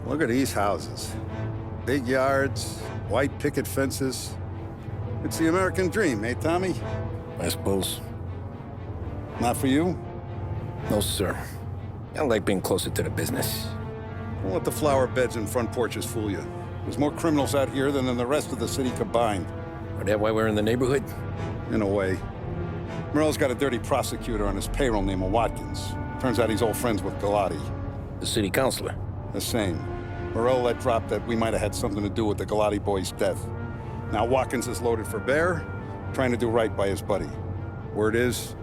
Look at these houses. Big yards, white picket fences. It's the American dream, eh, Tommy? I suppose. Not for you? No, sir. I like being closer to the business. Don't let the flower beds and front porches fool you. There's more criminals out here than in the rest of the city combined. Is that why we're in the neighborhood? In a way. Morello's got a dirty prosecutor on his payroll named Watkins. Turns out he's old friends with Colletti. The city councilor? The same. Morello let drop that we might have had something to do with the Colletti boy's death. Now Watkins is loaded for bear, trying to do right by his buddy. Word is,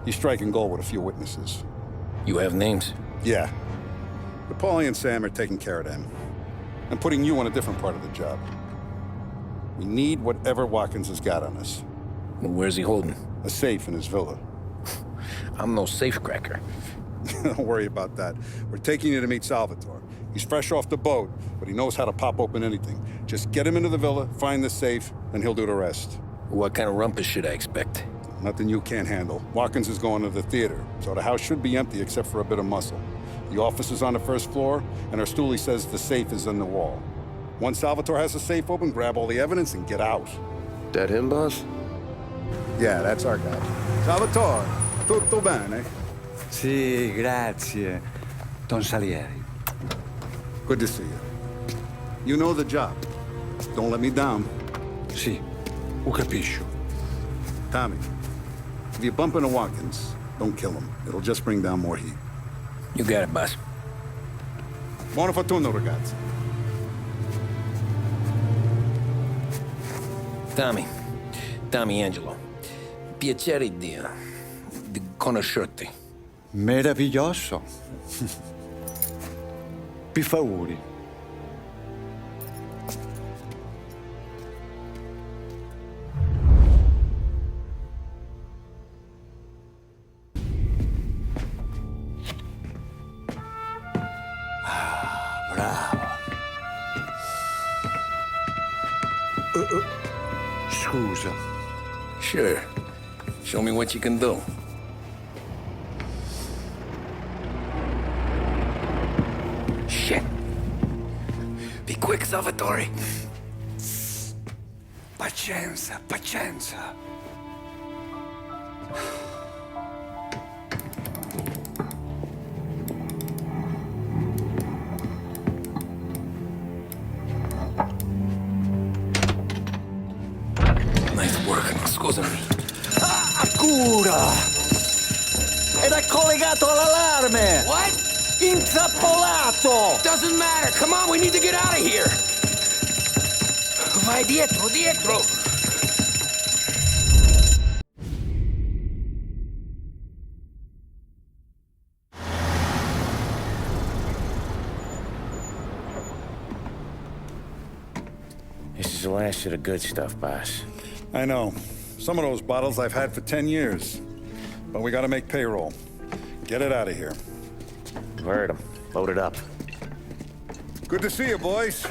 he's striking gold with a few witnesses. You have names? Yeah. But Paulie and Sam are taking care of them. I'm putting you on a different part of the job. We need whatever Watkins has got on us. Where's he holding? A safe in his villa. I'm no safecracker. Don't worry about that. We're taking you to meet Salvatore. He's fresh off the boat, but he knows how to pop open anything. Just get him into the villa, find the safe, and he'll do the rest. What kind of rumpus should I expect? Nothing you can't handle. Watkins is going to the theater, so the house should be empty except for a bit of muscle. The office is on the first floor, and our stoolie says the safe is in the wall. Once Salvatore has the safe open, grab all the evidence and get out. That him, boss? Yeah, that's our guy. Salvatore, tutto bene? Sì, grazie, Don Salieri. Good to see you. You know the job. Don't let me down. Sì, ho capisco. Tommy, if you bump into Watkins, don't kill him. It'll just bring down more heat. You got it, boss. Buona fortuna, ragazzi. Tommy Angelo. Piacere di conoscerti. Meraviglioso. Per favore. Bravo. Scusa. Sure. Show me what you can do. Shit. Be quick, Salvatore. Pazienza, pazienza. Nice work, scusami. Cura! Ed è collegato all'allarme! What? Intrappolato! Doesn't matter. Come on, we need to get out of here. Vai dietro, dietro. This is the last of the good stuff, boss. I know. Some of those bottles I've had for 10 years. But we gotta make payroll. Get it out of here. Heard him. Load it up. Good to see you, boys.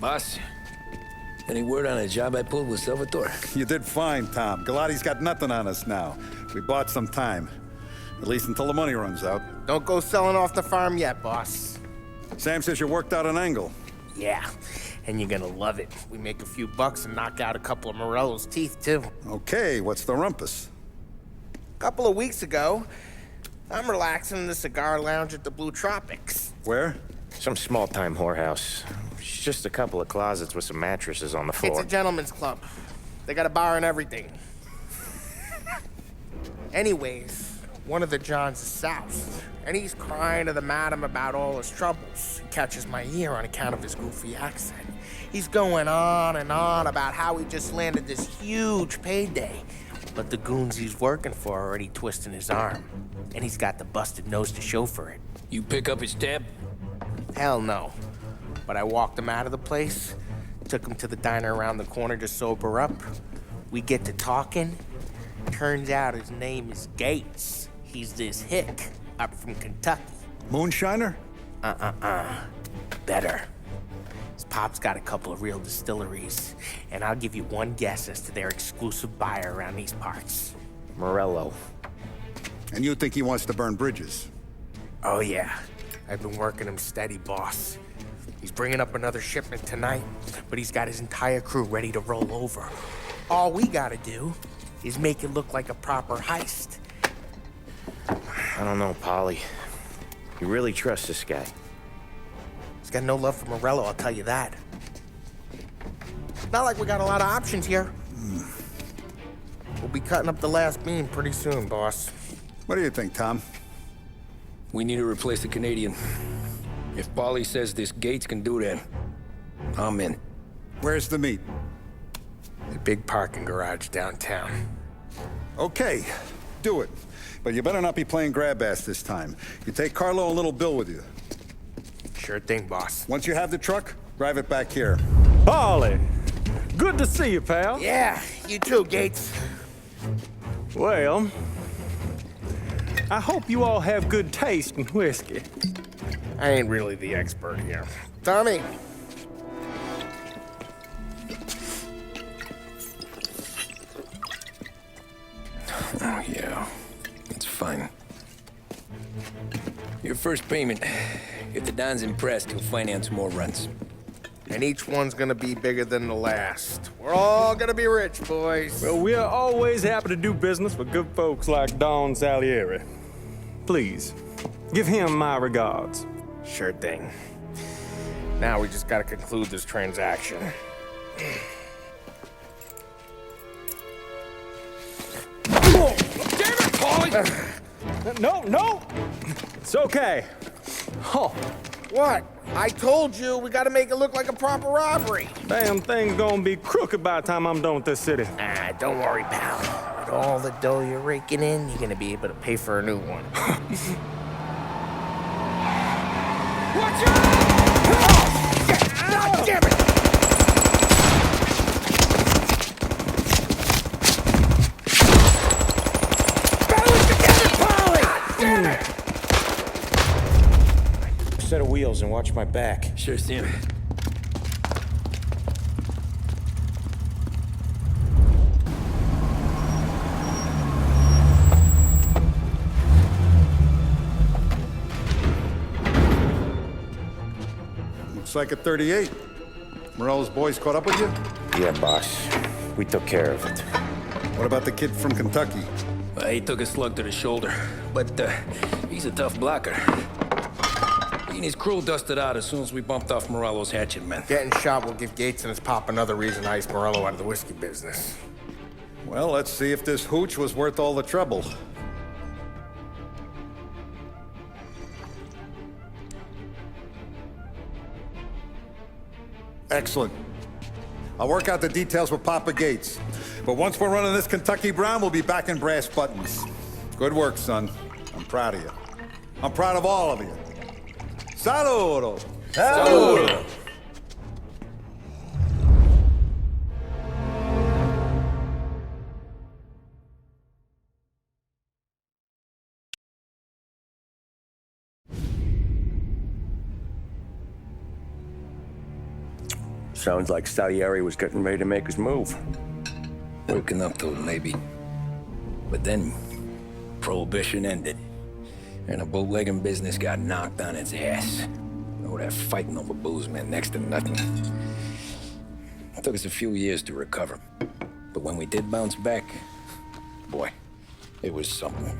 Boss, any word on a job I pulled with Salvatore? You did fine, Tom. Galati's got nothing on us now. We bought some time. At least until the money runs out. Don't go selling off the farm yet, boss. Sam says you worked out an angle. Yeah, and you're gonna love it. We make a few bucks and knock out a couple of Morello's teeth, too. Okay, what's the rumpus? A couple of weeks ago, I'm relaxing in the cigar lounge at the Blue Tropics. Where? Some small-time whorehouse. It's just a couple of closets with some mattresses on the floor. It's a gentleman's club. They got a bar and everything. Anyways, one of the Johns is south, and he's crying to the madam about all his troubles. He catches my ear on account of his goofy accent. He's going on and on about how he just landed this huge payday, but the goons he's working for are already twisting his arm, and he's got the busted nose to show for it. You pick up his tab? Hell no. But I walked him out of the place, took him to the diner around the corner to sober up. We get to talking. Turns out his name is Gates. He's this hick up from Kentucky. Moonshiner? Better. His pop's got a couple of real distilleries, and I'll give you one guess as to their exclusive buyer around these parts. Morello. And you think he wants to burn bridges? Oh yeah, I've been working him steady, boss. He's bringing up another shipment tonight, but he's got his entire crew ready to roll over. All we gotta do is make it look like a proper heist. I don't know, Paulie. You really trust this guy? He's got no love for Morello, I'll tell you that. It's not like we got a lot of options here. We'll be cutting up the last beam pretty soon, boss. What do you think, Tom? We need to replace the Canadian. If Paulie says this Gates can do that, I'm in. Where's the meet? The big parking garage downtown. Okay, do it. But you better not be playing grab ass this time. You take Carlo and Little Bill with you. Sure thing, boss. Once you have the truck, drive it back here. Paulie, good to see you, pal. Yeah, you too, Gates. Well, I hope you all have good taste in whiskey. I ain't really the expert here. Tommy. Oh, yeah. It's fine. Your first payment. If the Don's impressed, he'll finance more runs. And each one's gonna be bigger than the last. We're all gonna be rich, boys. Well, we're always happy to do business with good folks like Don Salieri. Please, give him my regards. Sure thing. Now we just gotta conclude this transaction. Damn it, Paulie! No! It's okay. Oh, What? I told you, we gotta make it look like a proper robbery. damn thing's gonna be crooked by the time I'm done with this city. Ah, don't worry, pal. With all the dough you're raking in, you're gonna be able to pay for a new one. Watch out! God damn it! Balance together, Paulie! Damn it! Set of wheels and watch my back. Sure, Sam. Looks like a 38. Morello's boys caught up with you? Yeah, boss. We took care of it. What about the kid from Kentucky? Well, he took a slug to the shoulder, but he's a tough blocker. He and his crew dusted out as soon as we bumped off Morello's hatchet men. Getting shot will give Gates and his pop another reason to ice Morello out of the whiskey business. Well, let's see if this hooch was worth all the trouble. Excellent. I'll work out the details with Papa Gates. But once we're running this Kentucky Brown, we'll be back in brass buttons. Good work, son. I'm proud of you. I'm proud of all of you. Saludo! Saludo! Sounds like Salieri was getting ready to make his move. Working up to it, maybe. But then, Prohibition ended. And the bootlegging business got knocked on its ass. Oh, that fighting over booze meant next to nothing. It took us a few years to recover. But when we did bounce back, boy, it was something.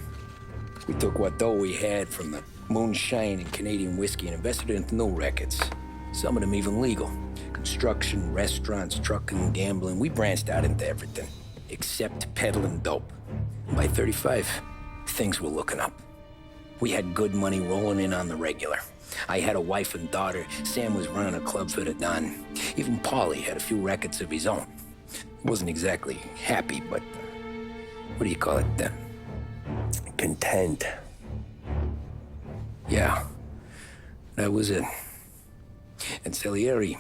We took what dough we had from the moonshine and Canadian whiskey and invested it into new rackets. Some of them even legal. Construction, restaurants, trucking, gambling. We branched out into everything, except peddling dope. By 35, things were looking up. We had good money rolling in on the regular. I had a wife and daughter. Sam was running a club for the Don. Even Paulie had a few rackets of his own. Wasn't exactly happy, but what do you call it? Content. Yeah, that was it. And Salieri,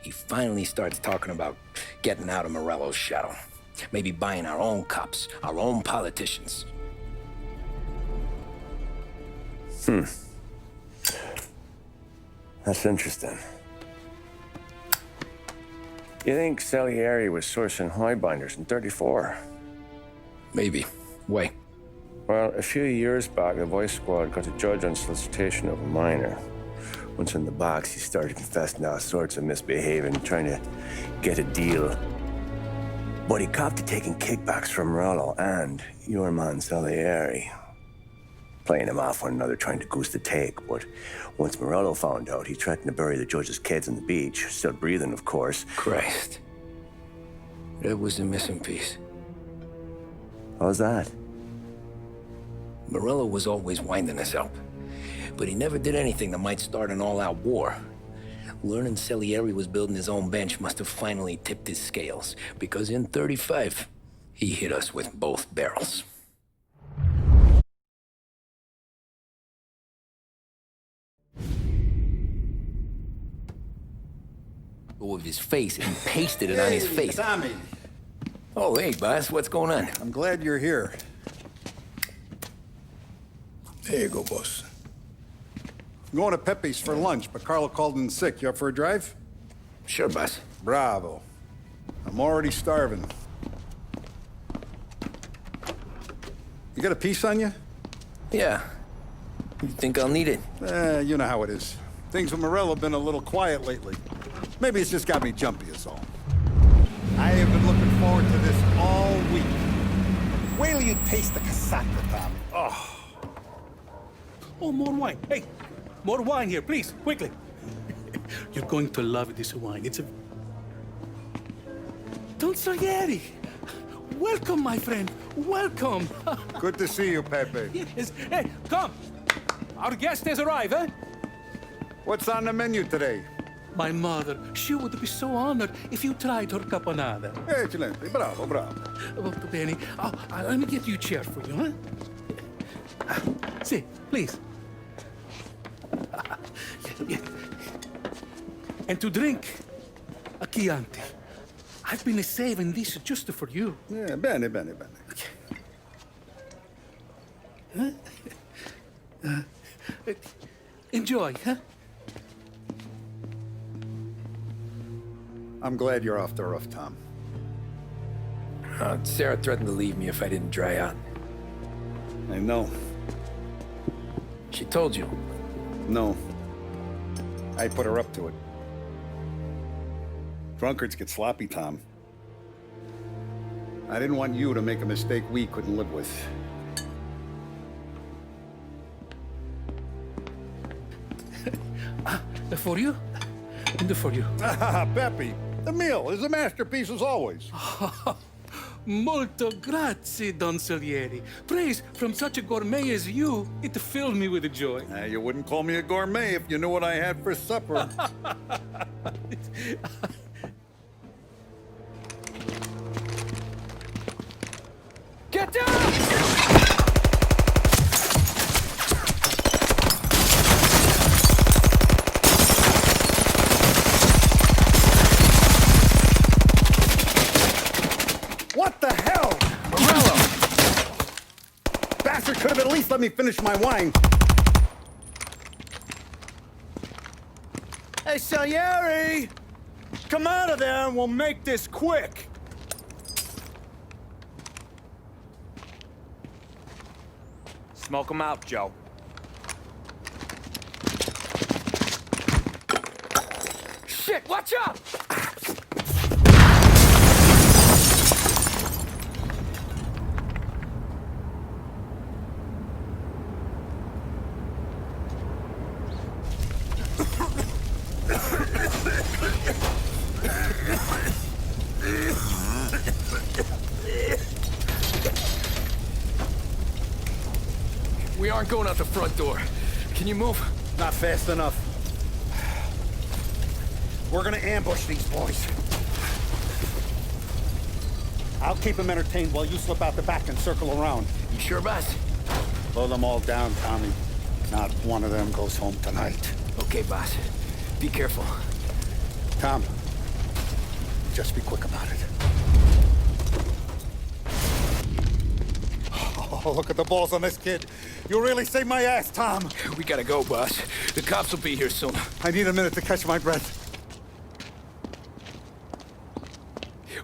he finally starts talking about getting out of Morello's shadow. Maybe buying our own cops, our own politicians. That's interesting. You think Salieri was sourcing highbinders in 34? Maybe. Why? Well, a few years back, the Vice Squad got a judge on solicitation of a minor. Once in the box, he started confessing all sorts of misbehaving, trying to get a deal. But he copped to taking kickbacks from Morello and your man Salieri. Playing him off one another, trying to goose the take. But once Morello found out, he threatened to bury the judge's kids on the beach. Still breathing, of course. Christ. That was the missing piece. How's that? Morello was always winding us up, but he never did anything that might start an all-out war. Learning Salieri was building his own bench must have finally tipped his scales, because in 35, he hit us with both barrels. With his face and pasted it on his face. Tommy. Oh, hey, boss, what's going on? I'm glad you're here. There you go, boss. I'm going to Pepe's for lunch, but Carlo called in sick. You up for a drive? Sure, boss. Bravo. I'm already starving. You got a piece on you? Yeah. You think I'll need it? You know how it is. Things with Morello have been a little quiet lately. Maybe it's just got me jumpy, is all. I have been looking forward to this all week. Wait till you taste the cassata, Tommy. Oh. Oh, more wine. Hey, more wine here, please, quickly. You're going to love this wine. It's a... Don Salieri. Welcome, my friend. Welcome. Good to see you, Pepe. Yes. Hey, come. Our guest has arrived, eh? What's on the menu today? My mother, she would be so honored if you tried her caponata. Excellent. Bravo, bravo. Molto bene. Oh, let me get you a chair for you, huh? See, please. Yeah. And to drink, a Chianti. I've been saving this just for you. Yeah, bene, bene, bene. Enjoy, huh? I'm glad you're off the roof, Tom. Sarah threatened to leave me if I didn't dry out. I know. She told you. No. I put her up to it. Drunkards get sloppy, Tom. I didn't want you to make a mistake we couldn't live with. For you? And for you. Pepe, the meal is a masterpiece as always. Molto grazie, Don Salieri. Praise from such a gourmet as you, it filled me with joy. You wouldn't call me a gourmet if you knew what I had for supper. Get down! What the hell? Morello! Bastard could have at least let me finish my wine. Hey, Salieri! Come out of there and we'll make this quick. Smoke 'em out, Joe. Shit, watch out! We aren't going out the front door. Can you move? Not fast enough. We're gonna ambush these boys. I'll keep them entertained while you slip out the back and circle around. You sure, boss? Blow them all down, Tommy. Not one of them goes home tonight. Okay, boss. Be careful. Tom, just be quick about it. Oh, look at the balls on this kid. You really saved my ass, Tom. We gotta go, boss. The cops will be here soon. I need a minute to catch my breath.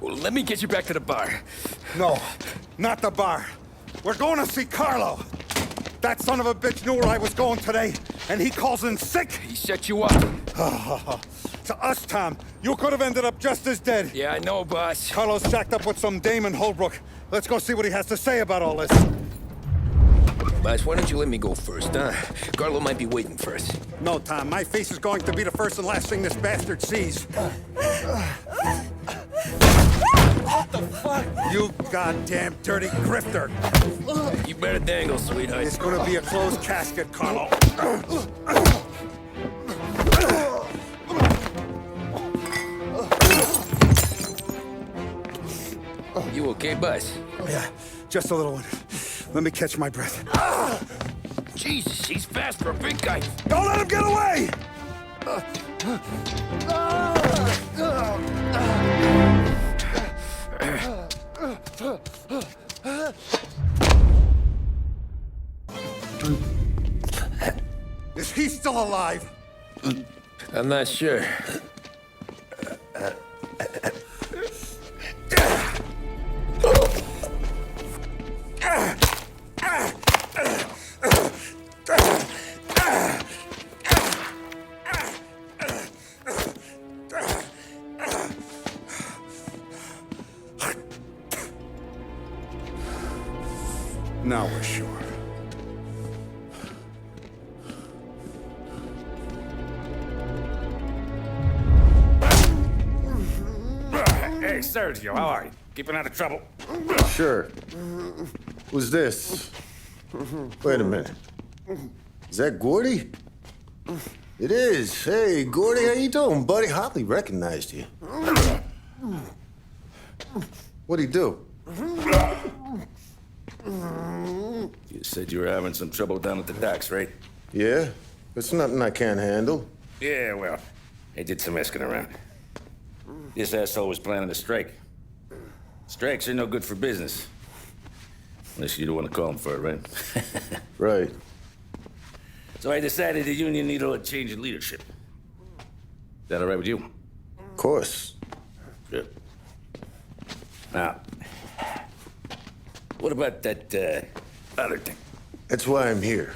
Well, let me get you back to the bar. No, not the bar. We're going to see Carlo. That son of a bitch knew where I was going today. and he calls in sick? He set you up. To us, Tom. You could have ended up just as dead. Yeah, I know, boss. Carlos jacked up with some dame in Holbrook. Let's go see what he has to say about all this. Boss, why don't you let me go first, huh? Carlo might be waiting for us. No, Tom. My face is going to be the first and last thing this bastard sees. What the fuck? You goddamn dirty grifter. You better dangle, sweetheart. It's gonna be a closed casket, Carlo. You okay, boss? Yeah, just a little one. Let me catch my breath. Jesus, he's fast for a big guy. Don't let him get away! Is he still alive? I'm not sure. Now we're sure. Hey, Sergio, how are you? Keeping out of trouble? Sure. Who's this? Wait a minute. Is that Gordy? It is. Hey, Gordy, how you doing, buddy? Hardly recognized you. What'd he do? You said you were having some trouble down at the docks, right? Yeah? It's nothing I can't handle. Yeah, well, I did some asking around. This asshole was planning a strike. Strikes are no good for business. Unless you don't want to call him for it, right? Right. So I decided the union needed a change in leadership. Is that all right with you? Of course. Good. Now, what about that, other thing? That's why I'm here.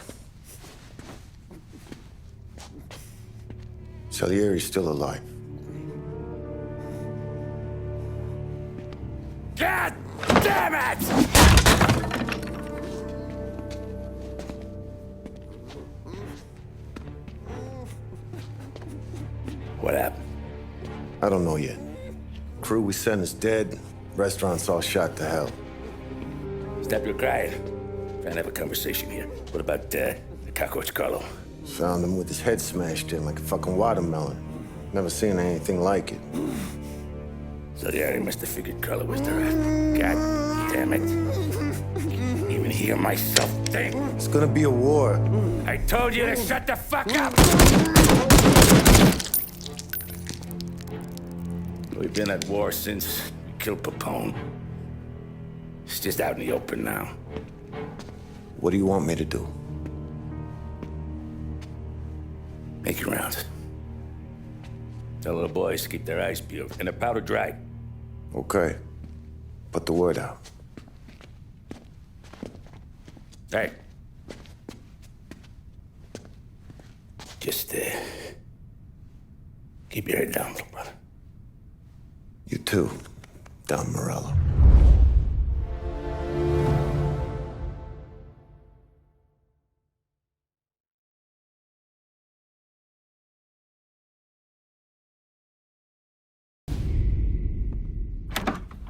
Salieri's still alive. God damn it! What happened? I don't know yet. Crew we sent is dead. Restaurant's all shot to hell. Stop your crying. Trying to have a conversation here. What about, the cockroach Carlo? Found him with his head smashed in like a fucking watermelon. Never seen anything like it. Salieri must have figured Carlo was the rat. God damn it. Even hear myself think. It's gonna be a war. I told you to shut the fuck up! We've been at war since we killed Papone. It's just out in the open now. What do you want me to do? Make your rounds. Tell little boys to keep their eyes peeled and their powder dry. Okay. Put the word out. Hey. Just, keep your head down, little brother. You too, Don Morello.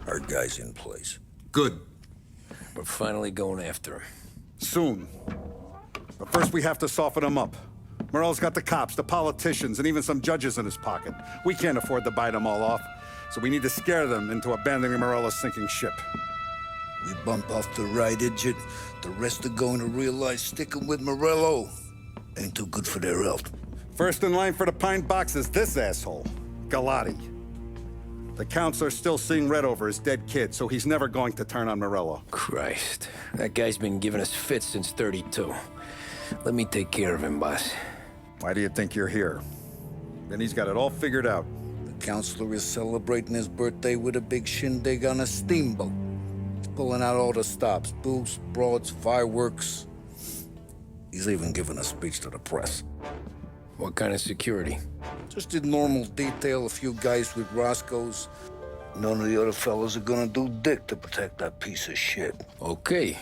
Our guy's in place. Good. We're finally going after him. Soon. But first we have to soften him up. Morello's got the cops, the politicians, and even some judges in his pocket. We can't afford to bite them all off, so we need to scare them into abandoning Morello's sinking ship. We bump off the right idiot, the rest are going to realize sticking with Morello ain't too good for their health. First in line for the pine box is this asshole, Galati. The counselor's still seeing red over his dead kid, so he's never going to turn on Morello. Christ. That guy's been giving us fits since 32. Let me take care of him, boss. Why do you think you're here? Then he's got it all figured out. The counselor is celebrating his birthday with a big shindig on a steamboat. He's pulling out all the stops, booze, broads, fireworks. He's He's even given a speech to the press. What kind of security? Just did normal detail, a few guys with Roscoe's. None of the other fellas are gonna do dick to protect that piece of shit. Okay.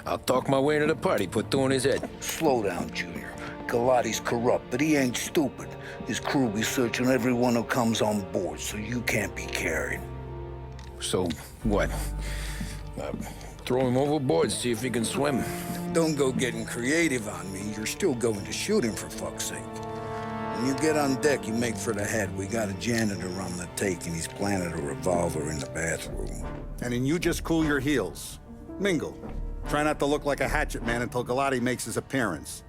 I'll talk my way to the party, put two in his head. Slow down, Junior. Galati's corrupt, but he ain't stupid. His crew be searching everyone who comes on board, so you can't be carried. So, what? Throw him overboard, see if he can swim. Don't go getting creative on me. You're still going to shoot him, for fuck's sake. When you get on deck, you make for the head. We got a janitor on the take, and he's planted a revolver in the bathroom. And then you just cool your heels. Mingle. Try not to look like a hatchet man until Galati makes his appearance.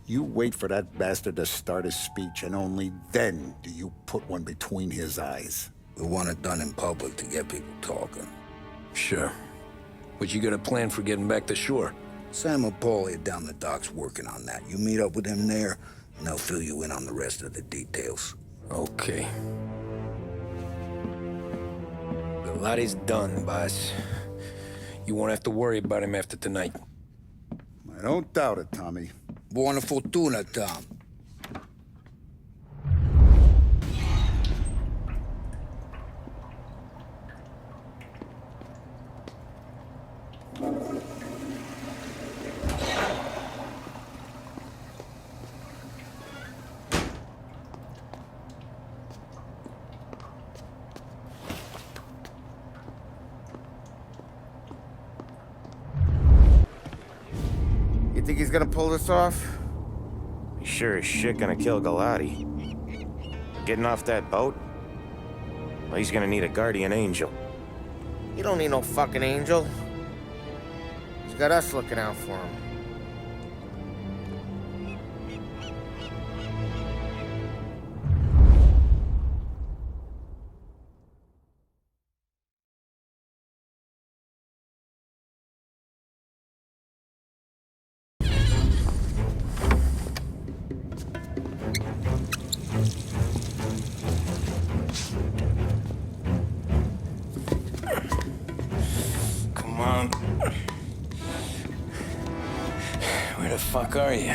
You wait for that bastard to start his speech, and only then do you put one between his eyes. We want it done in public to get people talking. Sure. But you got a plan for getting back to shore? Sam and Paulie are down the docks working on that. You meet up with them there, and they'll fill you in on the rest of the details. Okay. Galati's done, boss. You won't have to worry about him after tonight. I don't doubt it, Tommy. Buona fortuna, Tom. You think he's gonna pull this off? He's sure as shit gonna kill Galati. Getting off that boat? Well, he's gonna need a guardian angel. He don't need no fucking angel. He's got us looking out for him. Come on. Where the fuck are you?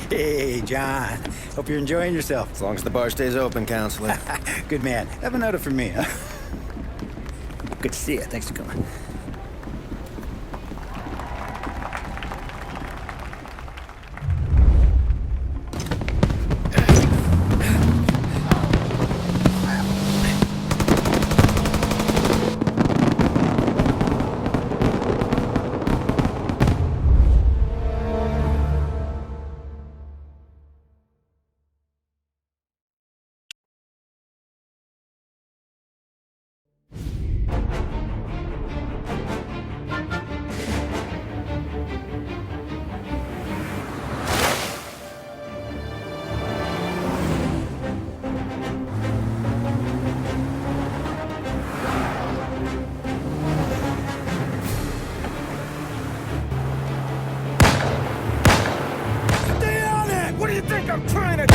Hey, John. Hope you're enjoying yourself. As long as the bar stays open, counselor. Good man. Have another for me, huh? Good to see you. Thanks for coming. I'm trying to do!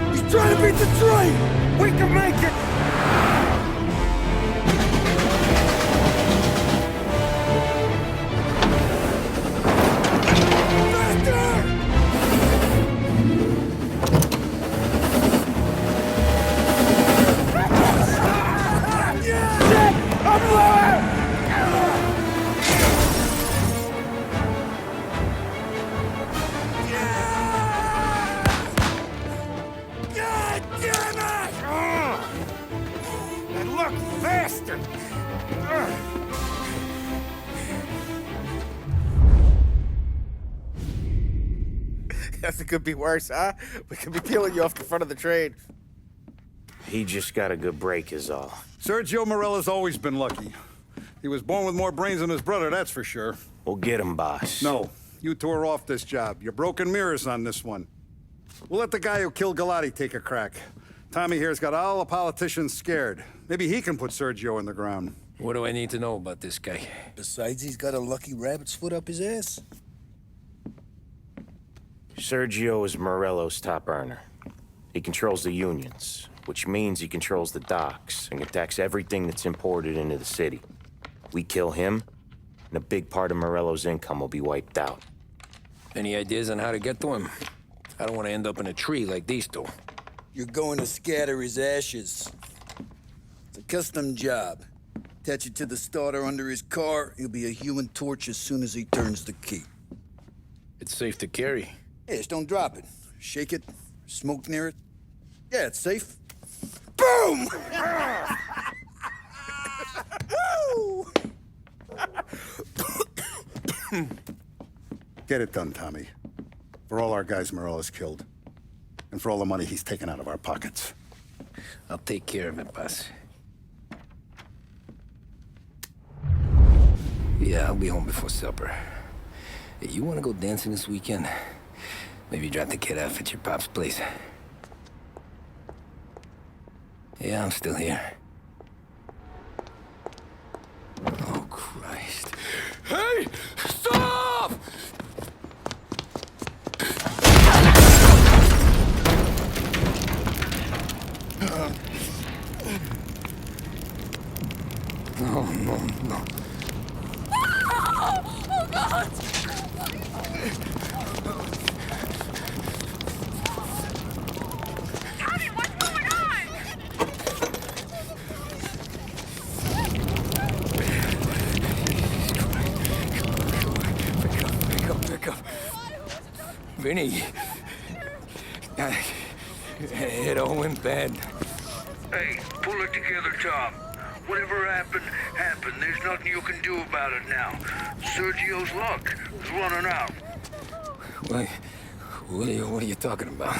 He's trying to beat the train! We can make it! Nothing could be worse, huh? We could be peeling you off the front of the train. He just got a good break is all. Sergio Morella's always been lucky. He was born with more brains than his brother, that's for sure. We'll get him, boss. No, you two are off this job. You're broken mirrors on this one. We'll let the guy who killed Galati take a crack. Tommy here's got all the politicians scared. Maybe he can put Sergio in the ground. What do I need to know about this guy? Besides, he's got a lucky rabbit's foot up his ass. Sergio is Morello's top earner. He controls the unions, which means he controls the docks and can tax everything that's imported into the city. We kill him, and a big part of Morello's income will be wiped out. Any ideas on how to get to him? I don't want to end up in a tree like these two. You're going to scatter his ashes. It's a custom job. Attach it to the starter under his car. He'll be a human torch as soon as he turns the key. It's safe to carry. Hey, just don't drop it. Shake it, smoke near it. Yeah, it's safe. Boom! Get it done, Tommy. For all our guys Morella's killed. And for all the money he's taken out of our pockets. I'll take care of it, boss. Yeah, I'll be home before supper. Hey, you want to go dancing this weekend? Maybe drop the kid off at your pop's place. Yeah, I'm still here. Oh, Christ. Hey! Stop! No, no, no. Oh, God! Tommy, what's going on? Pick up. Vinny. It all went bad. Hey, pull it together, Tom. Whatever happened, happened. There's nothing you can do about it now. Sergio's luck is running out. What are you talking about?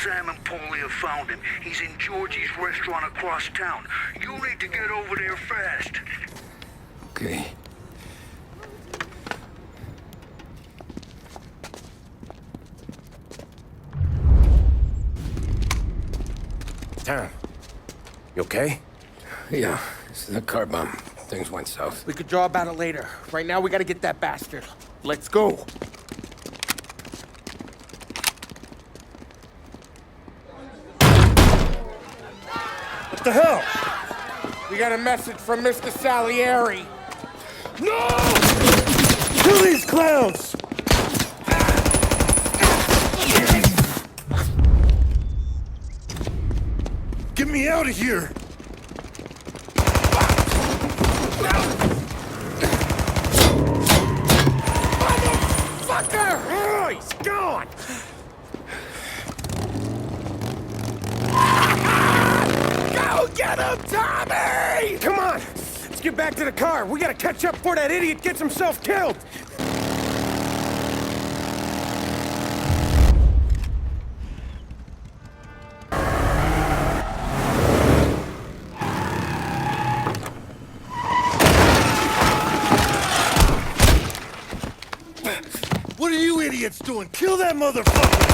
Sam and Paulie have found him. He's in Georgie's restaurant across town. You need to get over there fast. Okay. Tom, you okay? Yeah, it's a car bomb. Things went south. We could draw about it later. Right now, we gotta get that bastard. Let's go. What the hell? We got a message from Mr. Salieri. No! Kill these clowns! Get me out of here! Motherfucker! Oh, he's gone! Go get him, Tommy! Come on! Let's get back to the car. We gotta catch up before that idiot gets himself killed! What are you idiots doing? Kill that motherfucker!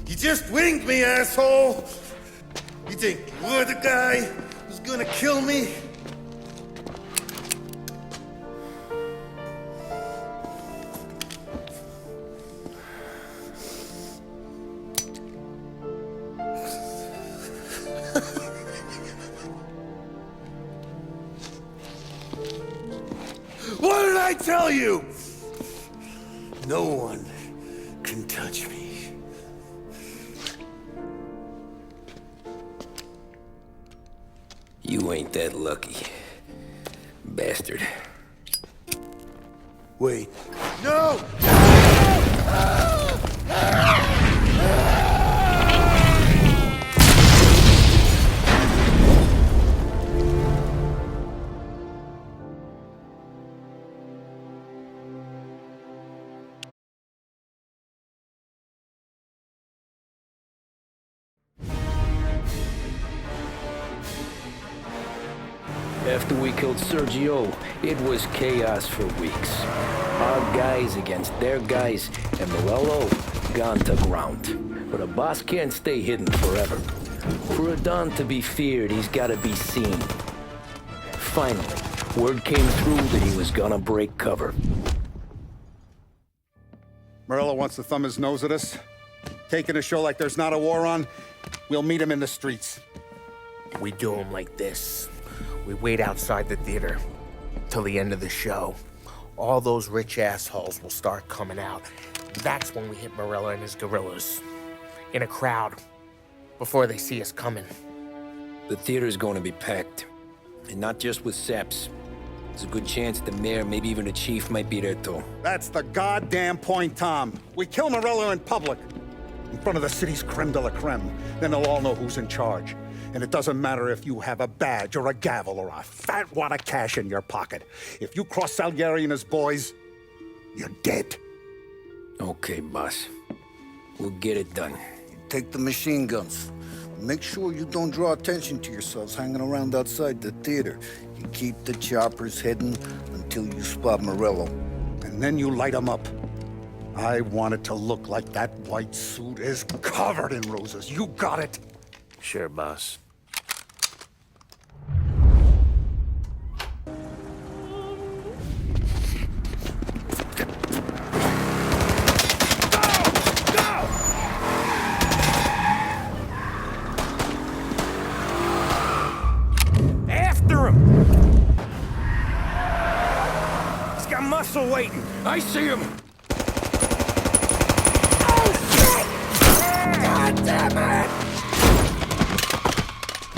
You just winged me, asshole! You think you're the guy who's gonna kill me? What did I tell you? No one can touch me. You ain't that lucky, bastard. Wait. No! After we killed Sergio, it was chaos for weeks. Our guys against their guys, and Morello gone to ground. But a boss can't stay hidden forever. For a Don to be feared, he's gotta be seen. Finally, word came through that he was gonna break cover. Morello wants to thumb his nose at us. Taking a show like there's not a war on, we'll meet him in the streets. We do him like this. We wait outside the theater till the end of the show. All those rich assholes will start coming out. That's when we hit Morello and his guerrillas. In a crowd. Before they see us coming. The theater's going to be packed. And not just with saps. There's a good chance the mayor, maybe even the chief, might be there too. That's the goddamn point, Tom. We kill Morello in public. In front of the city's creme de la creme. Then they'll all know who's in charge. And it doesn't matter if you have a badge or a gavel or a fat wad of cash in your pocket. If you cross Salieri and his boys, you're dead. Okay, boss. We'll get it done. Take the machine guns. Make sure you don't draw attention to yourselves hanging around outside the theater. You keep the choppers hidden until you spot Morello. And then you light them up. I want it to look like that white suit is covered in roses. You got it? Sure, boss. Waiting. I see him! Oh, shit! God damn it!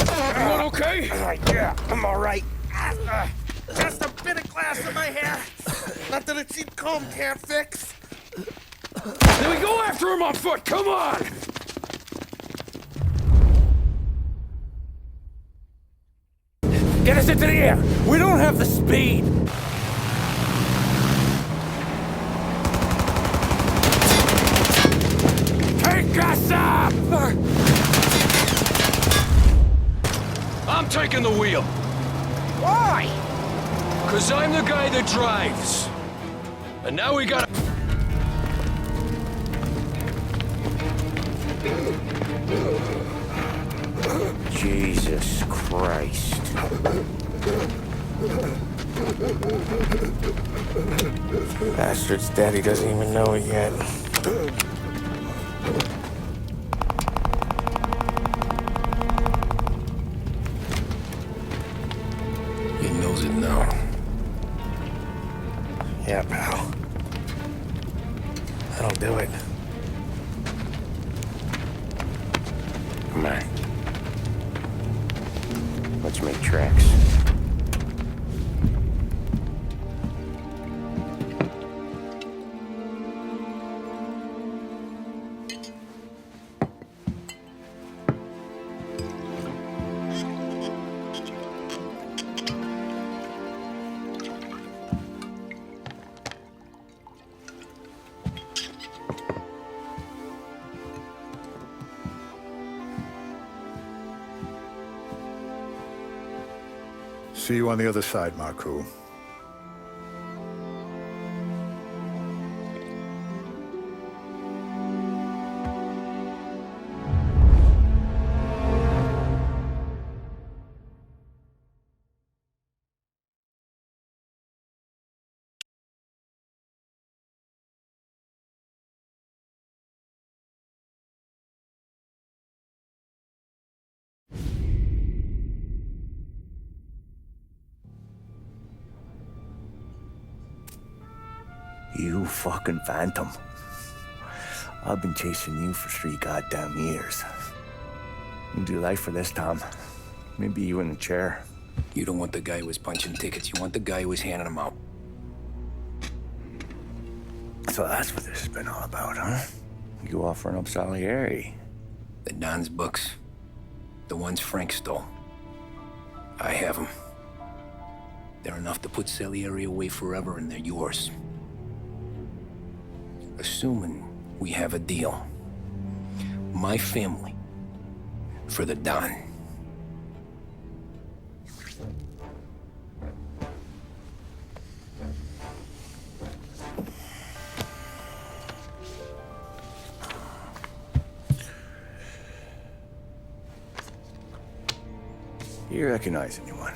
Everyone okay? Yeah, I'm all right. Just a bit of glass in my hair. Nothing a cheap comb can't fix. Then we go after him on foot, come on! Get us into the air! We don't have the speed! I'm taking the wheel. Why? 'Cause I'm the guy that drives. And now we gotta... Jesus Christ. Bastard's daddy doesn't even know it yet. He knows it now. Yeah, pal. That'll do it. Come on. Let's make tracks. See you on the other side, Marco. You fucking phantom. I've been chasing you for 3 goddamn years. You do life for this, Tom. Maybe you in a chair. You don't want the guy who was punching tickets. You want the guy who was handing them out. So that's what this has been all about, huh? You offering up Salieri. The Don's books. The ones Frank stole. I have them. They're enough to put Salieri away forever, and they're yours. Assuming we have a deal. My family for the Don. Do you recognize anyone?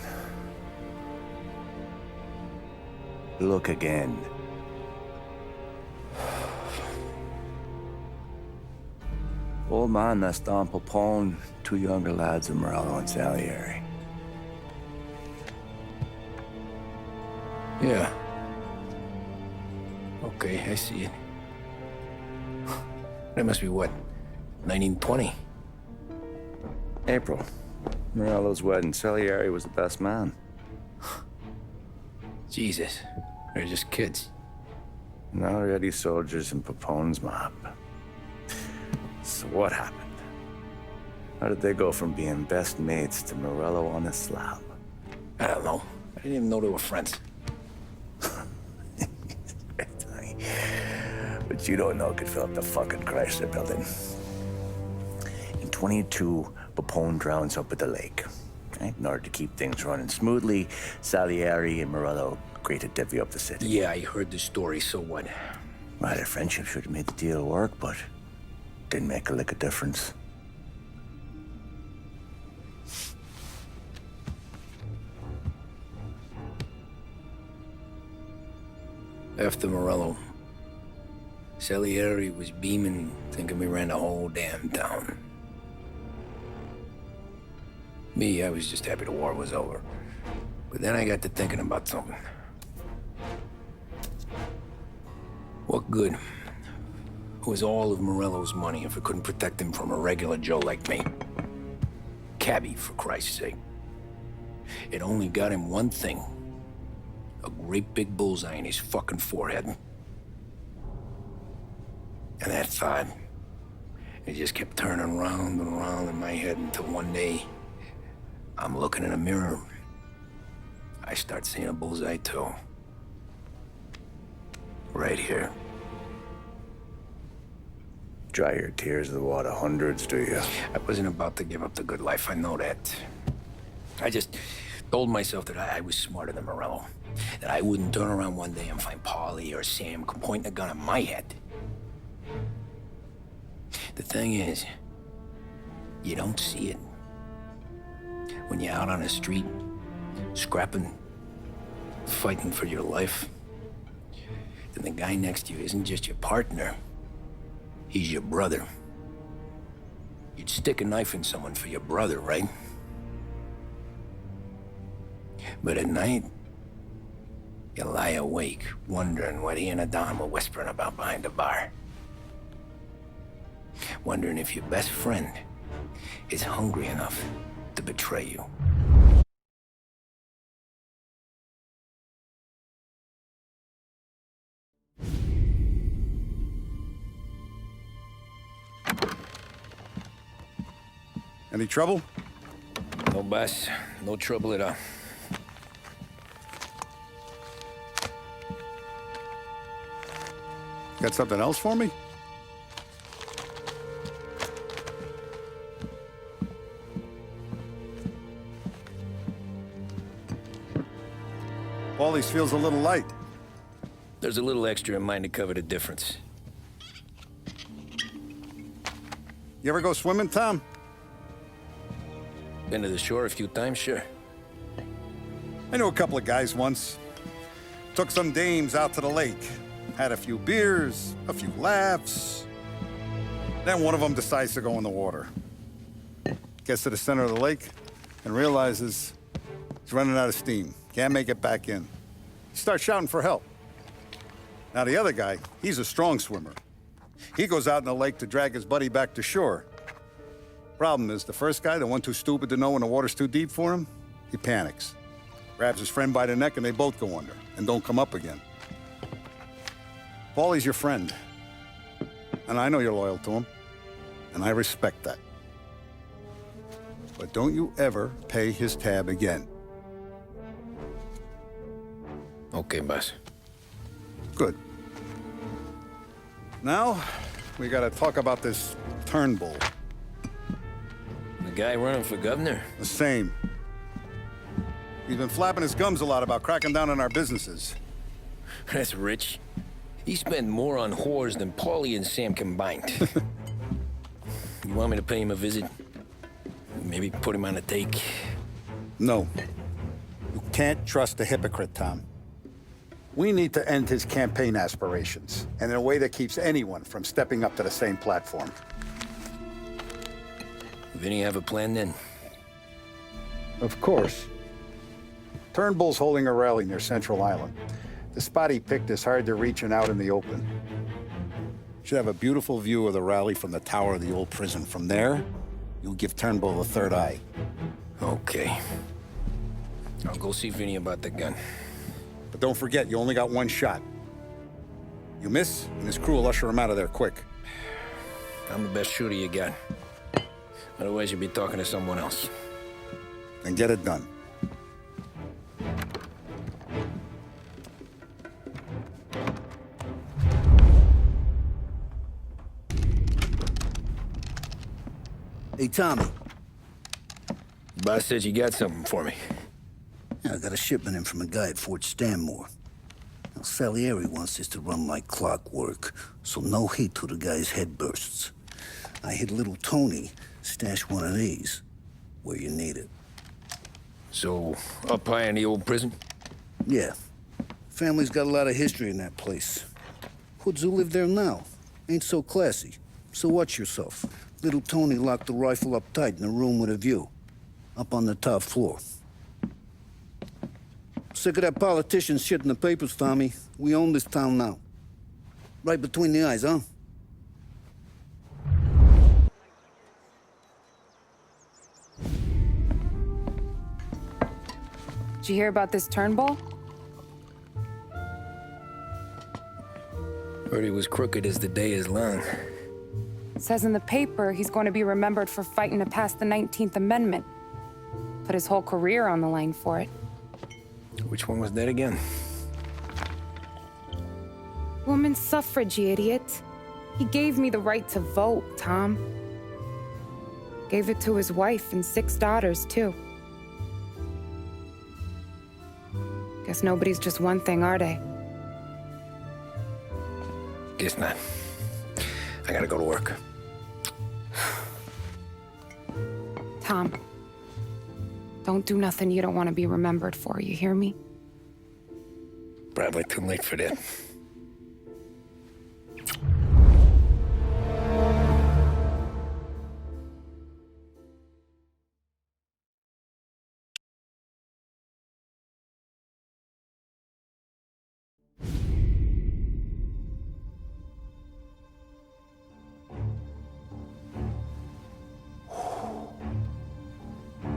Look again. Old man that's Don Popone, two younger lads of Morello and Salieri. Yeah. Okay, I see it. That must be what, 1920? April. Morello's wedding. Salieri was the best man. Jesus, they're just kids. Now already soldiers in Papone's mob. So what happened? How did they go from being best mates to Morello on a slab? I don't know. I didn't even know they were friends. But you don't know could fill up the fucking Chrysler building. In 22, Papone drowns up at the lake. Right? In order to keep things running smoothly, Salieri and Morello agreed to divvy up the city. Yeah, I heard the story, so what? Well, their friendship should have made the deal work, but didn't make a lick of difference. After Morello, Salieri was beaming, thinking we ran the whole damn town. Me, I was just happy the war was over. But then I got to thinking about something. What good was all of Morello's money if it couldn't protect him from a regular Joe like me? Cabbie, for Christ's sake. It only got him one thing. A great big bullseye in his fucking forehead. And that thought, it just kept turning round and round in my head until one day, I'm looking in a mirror. I start seeing a bullseye too. Right here. Dry your tears of the water hundreds, do you? I wasn't about to give up the good life, I know that. I just told myself that I was smarter than Morello. That I wouldn't turn around one day and find Paulie or Sam pointing a gun at my head. The thing is, you don't see it. When you're out on the street, scrapping, fighting for your life, then the guy next to you isn't just your partner, he's your brother. You'd stick a knife in someone for your brother, right? But at night, you lie awake, wondering what he and Adam were whispering about behind the bar. Wondering if your best friend is hungry enough to betray you. Any trouble? No, boss. No trouble at all. Got something else for me? Paulie's feels a little light. There's a little extra in mine to cover the difference. You ever go swimming, Tom? Been to the shore a few times, sure. I knew a couple of guys once. Took some dames out to the lake. Had a few beers, a few laughs. Then one of them decides to go in the water. Gets to the center of the lake and realizes he's running out of steam. Can't make it back in. He starts shouting for help. Now the other guy, he's a strong swimmer. He goes out in the lake to drag his buddy back to shore. Problem is, the first guy, the one too stupid to know when the water's too deep for him, he panics. Grabs his friend by the neck and they both go under and don't come up again. Paulie's your friend. And I know you're loyal to him. And I respect that. But don't you ever pay his tab again. Okay, boss. Good. Now, we gotta talk about this Turnbull. The guy running for governor? The same. He's been flapping his gums a lot about cracking down on our businesses. That's rich. He spent more on whores than Paulie and Sam combined. You want me to pay him a visit? Maybe put him on a take? No. You can't trust a hypocrite, Tom. We need to end his campaign aspirations, and in a way that keeps anyone from stepping up to the same platform. Vinny have a plan then? Of course. Turnbull's holding a rally near Central Island. The spot he picked is hard to reach and out in the open. Should have a beautiful view of the rally from the tower of the old prison. From there, you'll give Turnbull a third eye. Okay. I'll go see Vinny about the gun. But don't forget, you only got one shot. You miss, and his crew will usher him out of there quick. I'm the best shooter you got. Otherwise, you'd be talking to someone else. Then get it done. Hey, Tommy. Boss said you got something for me. Yeah, I got a shipment in from a guy at Fort Stanmore. Now, Salieri wants this to run like clockwork, so no heat till the guy's head bursts. I hit little Tony, stash one of these where you need it. So, up high in the old prison? Yeah. Family's got a lot of history in that place. Hoods who live there now ain't so classy. So watch yourself. Little Tony locked the rifle up tight in a room with a view. Up on the top floor. Sick of that politician shit in the papers, Tommy. We own this town now. Right between the eyes, huh? Did you hear about this Turnbull? Heard he was crooked as the day is long. It says in the paper he's going to be remembered for fighting to pass the 19th Amendment. Put his whole career on the line for it. Which one was that again? Women's suffrage, you idiot. He gave me the right to vote, Tom. Gave it to his wife and 6 daughters, too. Guess nobody's just one thing, are they? Guess not. I gotta go to work. Tom, don't do nothing you don't want to be remembered for, you hear me? Probably too late for that.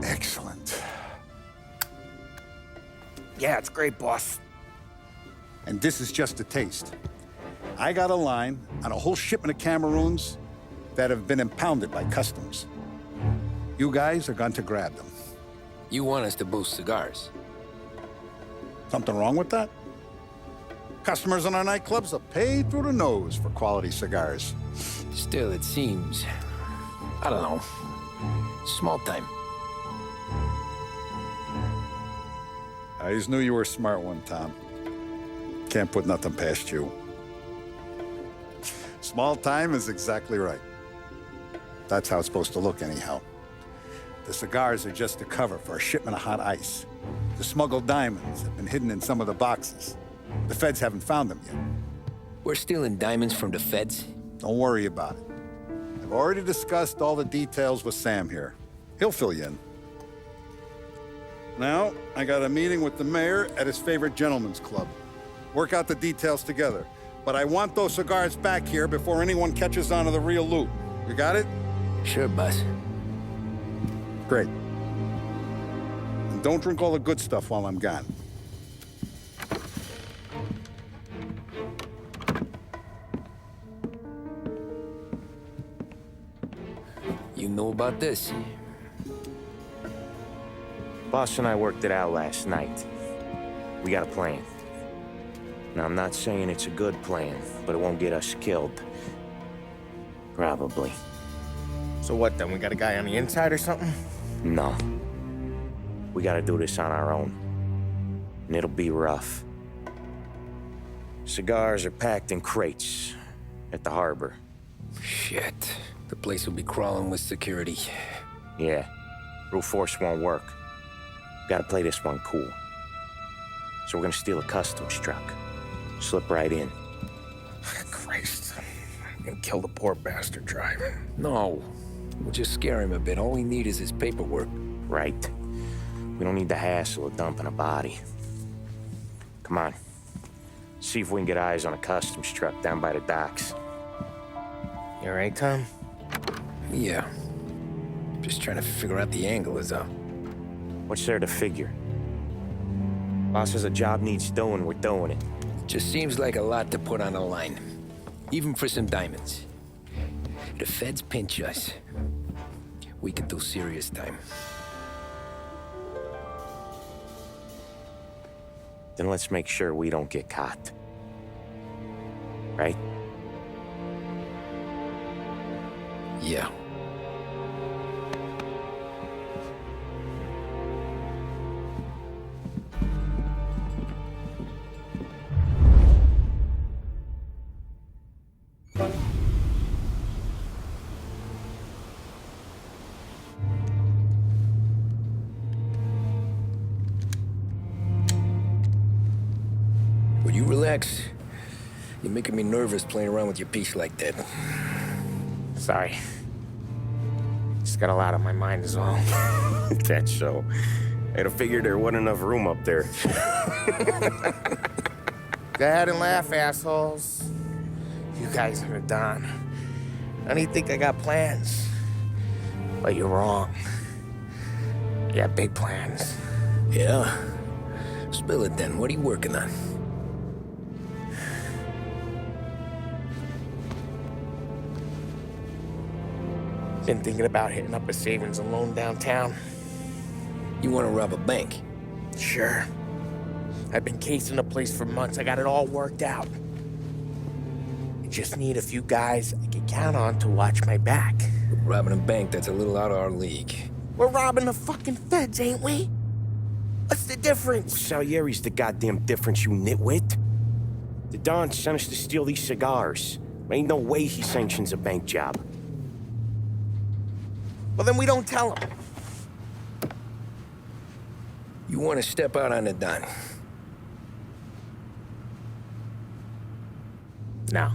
Excellent. Yeah, it's great, boss. And this is just a taste. I got a line on a whole shipment of Cameroons that have been impounded by customs. You guys are going to grab them. You want us to boost cigars? Something wrong with that? Customers in our nightclubs are paid through the nose for quality cigars. Still, it seems... I don't know. Small time. I just knew you were a smart one, Tom. Can't put nothing past you. Small time is exactly right. That's how it's supposed to look anyhow. The cigars are just a cover for a shipment of hot ice. The smuggled diamonds have been hidden in some of the boxes. The feds haven't found them yet. We're stealing diamonds from the feds? Don't worry about it. I've already discussed all the details with Sam here. He'll fill you in. Now, I got a meeting with the mayor at his favorite gentleman's club. Work out the details together. But I want those cigars back here before anyone catches on to the real loot. You got it? Sure, boss. Great. And don't drink all the good stuff while I'm gone. You know about this? Boss and I worked it out last night. We got a plan. Now, I'm not saying it's a good plan, but it won't get us killed. Probably. So what then? We got a guy on the inside or something? No. We gotta do this on our own. And it'll be rough. Cigars are packed in crates at the harbor. Shit. The place will be crawling with security. Yeah. Brute force won't work. Gotta play this one cool. So we're gonna steal a customs truck. Slip right in. Christ. I'm gonna kill the poor bastard driver. No. We'll just scare him a bit. All we need is his paperwork. Right. We don't need the hassle of dumping a body. Come on. See if we can get eyes on a customs truck down by the docks. You all right, Tom? Yeah. Just trying to figure out the angle is up. What's there to figure? Boss says a job needs doing, we're doing it. Just seems like a lot to put on the line. Even for some diamonds. If the feds pinch us, we could do serious time. Then let's make sure we don't get caught. Right? Yeah. Would you relax? You're making me nervous playing around with your piece like that. Sorry. Just got a lot on my mind is all. That's so. I'd have figured there wasn't enough room up there. Go ahead and laugh, assholes. You guys are done. I don't think I got plans. But you're wrong. I got big plans. Yeah? Spill it then. What are you working on? Been thinking about hitting up a savings and loan downtown. You want to rob a bank? Sure. I've been casing the place for months. I got it all worked out. I just need a few guys I can count on to watch my back. Robbing a bank, that's a little out of our league. We're robbing the fucking feds, ain't we? What's the difference? Salieri's the goddamn difference, you nitwit. The Don sent us to steal these cigars. Ain't no way he sanctions a bank job. Well, then we don't tell him. You want to step out on the Don? No.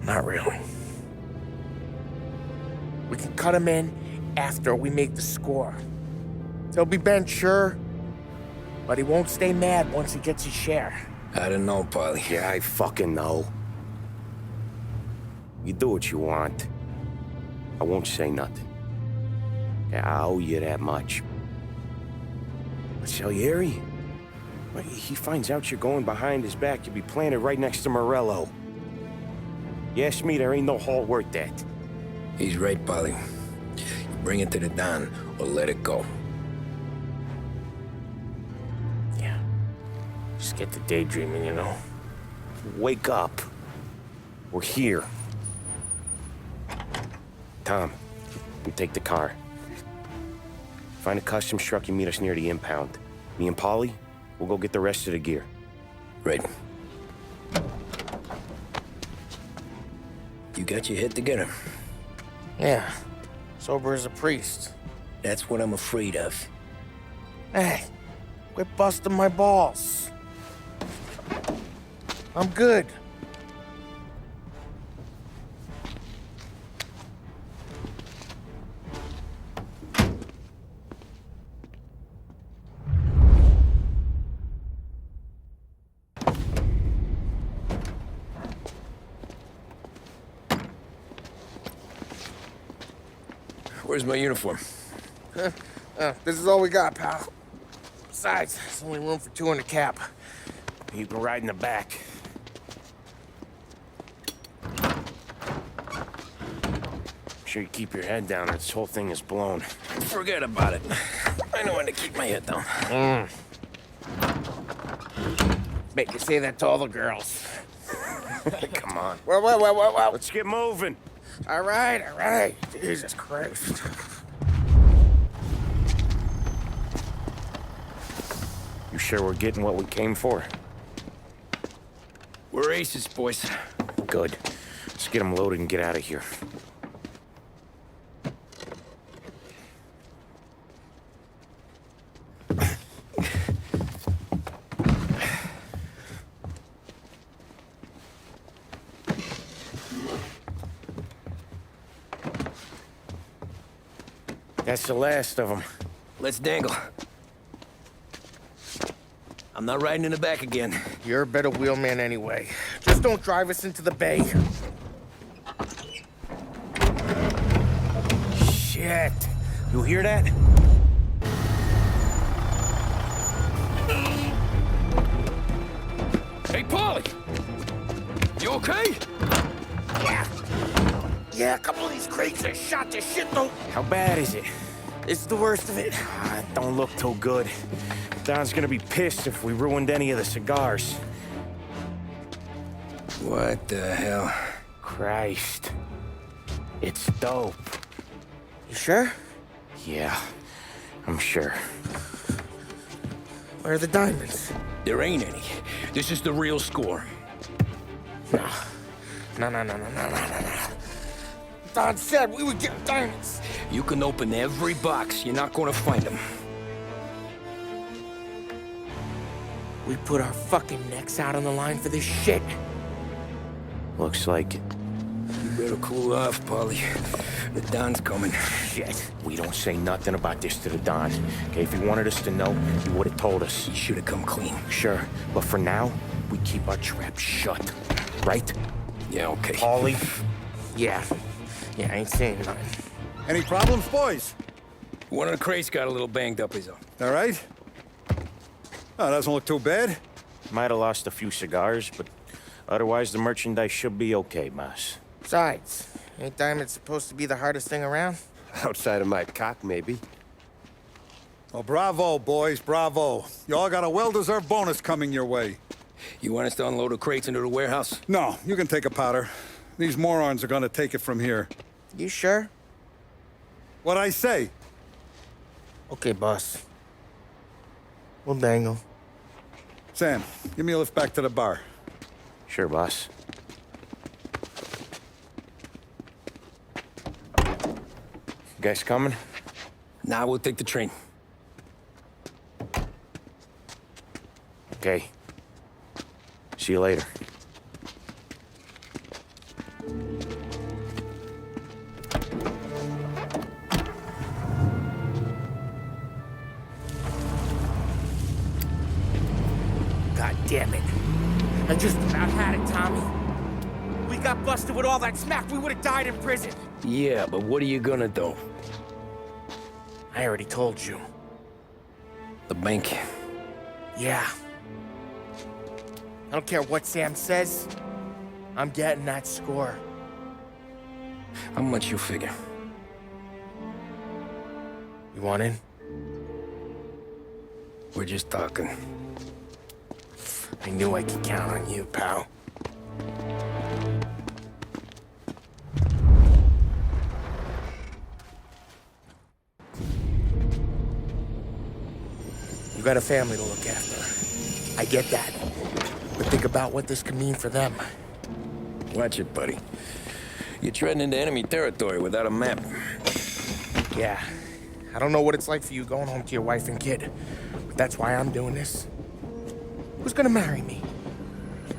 Not really. We can cut him in after we make the score. He'll be bent, sure, but he won't stay mad once he gets his share. I don't know, Paulie. Yeah, I fucking know. You do what you want. I won't say nothing. Yeah, I owe you that much. But Salieri? Well, he finds out you're going behind his back, you'll be planted right next to Morello. You ask me, there ain't no haul worth that. He's right, Paulie. You bring it to the Don, or let it go. Yeah. Just get to daydreaming, you know? Wake up. We're here. Tom, you take the car. Find a customs truck and meet us near the impound. Me and Paulie, we'll go get the rest of the gear. Right. You got your head together. Yeah. Sober as a priest. That's what I'm afraid of. Hey, quit busting my balls. I'm good. Where's my uniform? This is all we got, pal. Besides, there's only room for two in the cab. You can ride in the back. Make sure you keep your head down or this whole thing is blown. Forget about it. I know when to keep my head down. Bet you say that to all the girls. Come on. Well. Let's get moving. All right. Jesus Christ. You sure we're getting what we came for? We're aces, boys. Good. Let's get them loaded and get out of here. That's the last of them. Let's dangle. I'm not riding in the back again. You're a better wheelman anyway. Just don't drive us into the bay. Shit. You hear that? Hey, Paulie! You okay? Yeah, a couple of these crates are shot to shit, though. How bad is it? It's the worst of it. It don't look too good. Don's gonna be pissed if we ruined any of the cigars. What the hell? Christ. It's dope. You sure? Yeah, I'm sure. Where are the diamonds? There ain't any. This is the real score. No. No. Don said we would get diamonds. You can open every box. You're not gonna find them. We put our fucking necks out on the line for this shit. Looks like it. You better cool off, Paulie. The Don's coming. Shit. We don't say nothing about this to the Don. Okay, if he wanted us to know, he would have told us. He should have come clean. Sure, but for now, we keep our trap shut. Right? Yeah, okay. Paulie? Yeah, I ain't saying nothing. Any problems, boys? One of the crates got a little banged up, is all. All right? Oh, doesn't look too bad. Might have lost a few cigars, but otherwise the merchandise should be okay, boss. Besides, ain't diamonds supposed to be the hardest thing around? Outside of my cock, maybe. Well, bravo, boys, bravo. You all got a well-deserved bonus coming your way. You want us to unload the crates into the warehouse? No, you can take a powder. These morons are gonna take it from here. You sure? What'd I say? Okay, boss. We'll dangle. Sam, give me a lift back to the bar. Sure, boss. You guys coming? Nah, we'll take the train. Okay. See you later. God damn it. I just about had it, Tommy. We got busted with all that smack, we would have died in prison. Yeah, but what are you gonna do? I already told you. The bank. Yeah. I don't care what Sam says. I'm getting that score. How much you figure? You want in? We're just talking. I knew I could count on you, pal. You got a family to look after. I get that. But think about what this could mean for them. Watch it, buddy. You're treading into enemy territory without a map. Yeah. I don't know what it's like for you going home to your wife and kid. But that's why I'm doing this. Who's gonna marry me?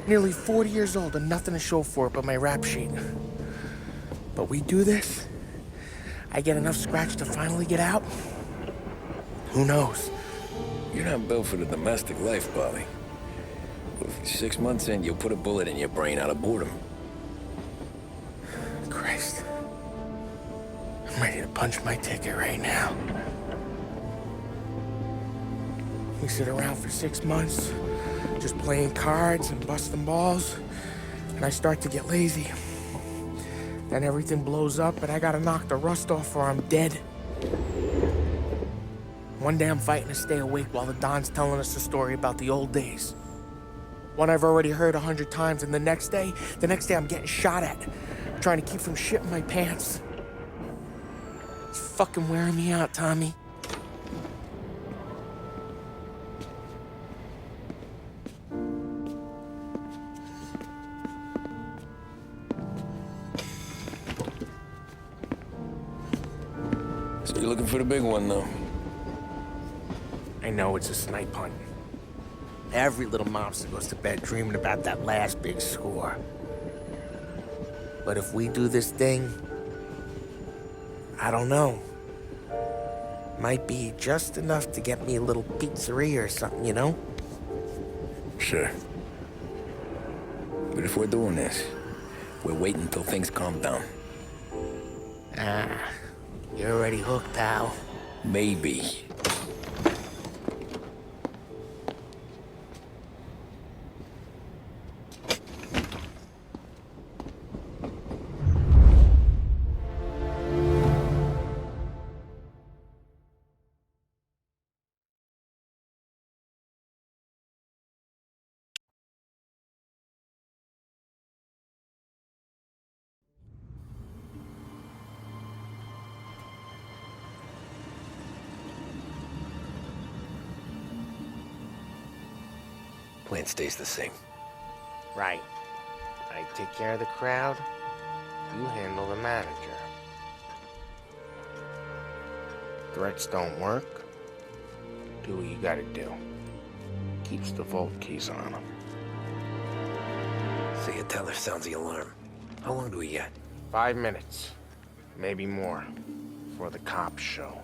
Nearly 40 years old and nothing to show for it but my rap sheet. But we do this, I get enough scratch to finally get out? Who knows? You're not built for the domestic life, Paulie. 6 months in, you'll put a bullet in your brain out of boredom. Christ. I'm ready to punch my ticket right now. We sit around for 6 months, just playing cards and busting balls, and I start to get lazy. Then everything blows up and I gotta knock the rust off or I'm dead. One day I'm fighting to stay awake while the Don's telling us a story about the old days. One I've already heard 100 times, and the next day I'm getting shot at, trying to keep from shitting my pants. It's fucking wearing me out, Tommy. So you're looking for the big one, though? I know it's a snipe hunt. Every little mobster goes to bed dreaming about that last big score. But if we do this thing, I don't know. Might be just enough to get me a little pizzeria or something, you know? Sure. But if we're doing this, we're waiting until things calm down. Ah, you're already hooked, pal. Maybe. Plan stays the same. Right. I take care of the crowd, you handle the manager. Threats don't work, do what you gotta do. Keeps the vault keys on him. Say a teller sounds the alarm. How long do we get? 5 minutes, maybe more, before the cops show.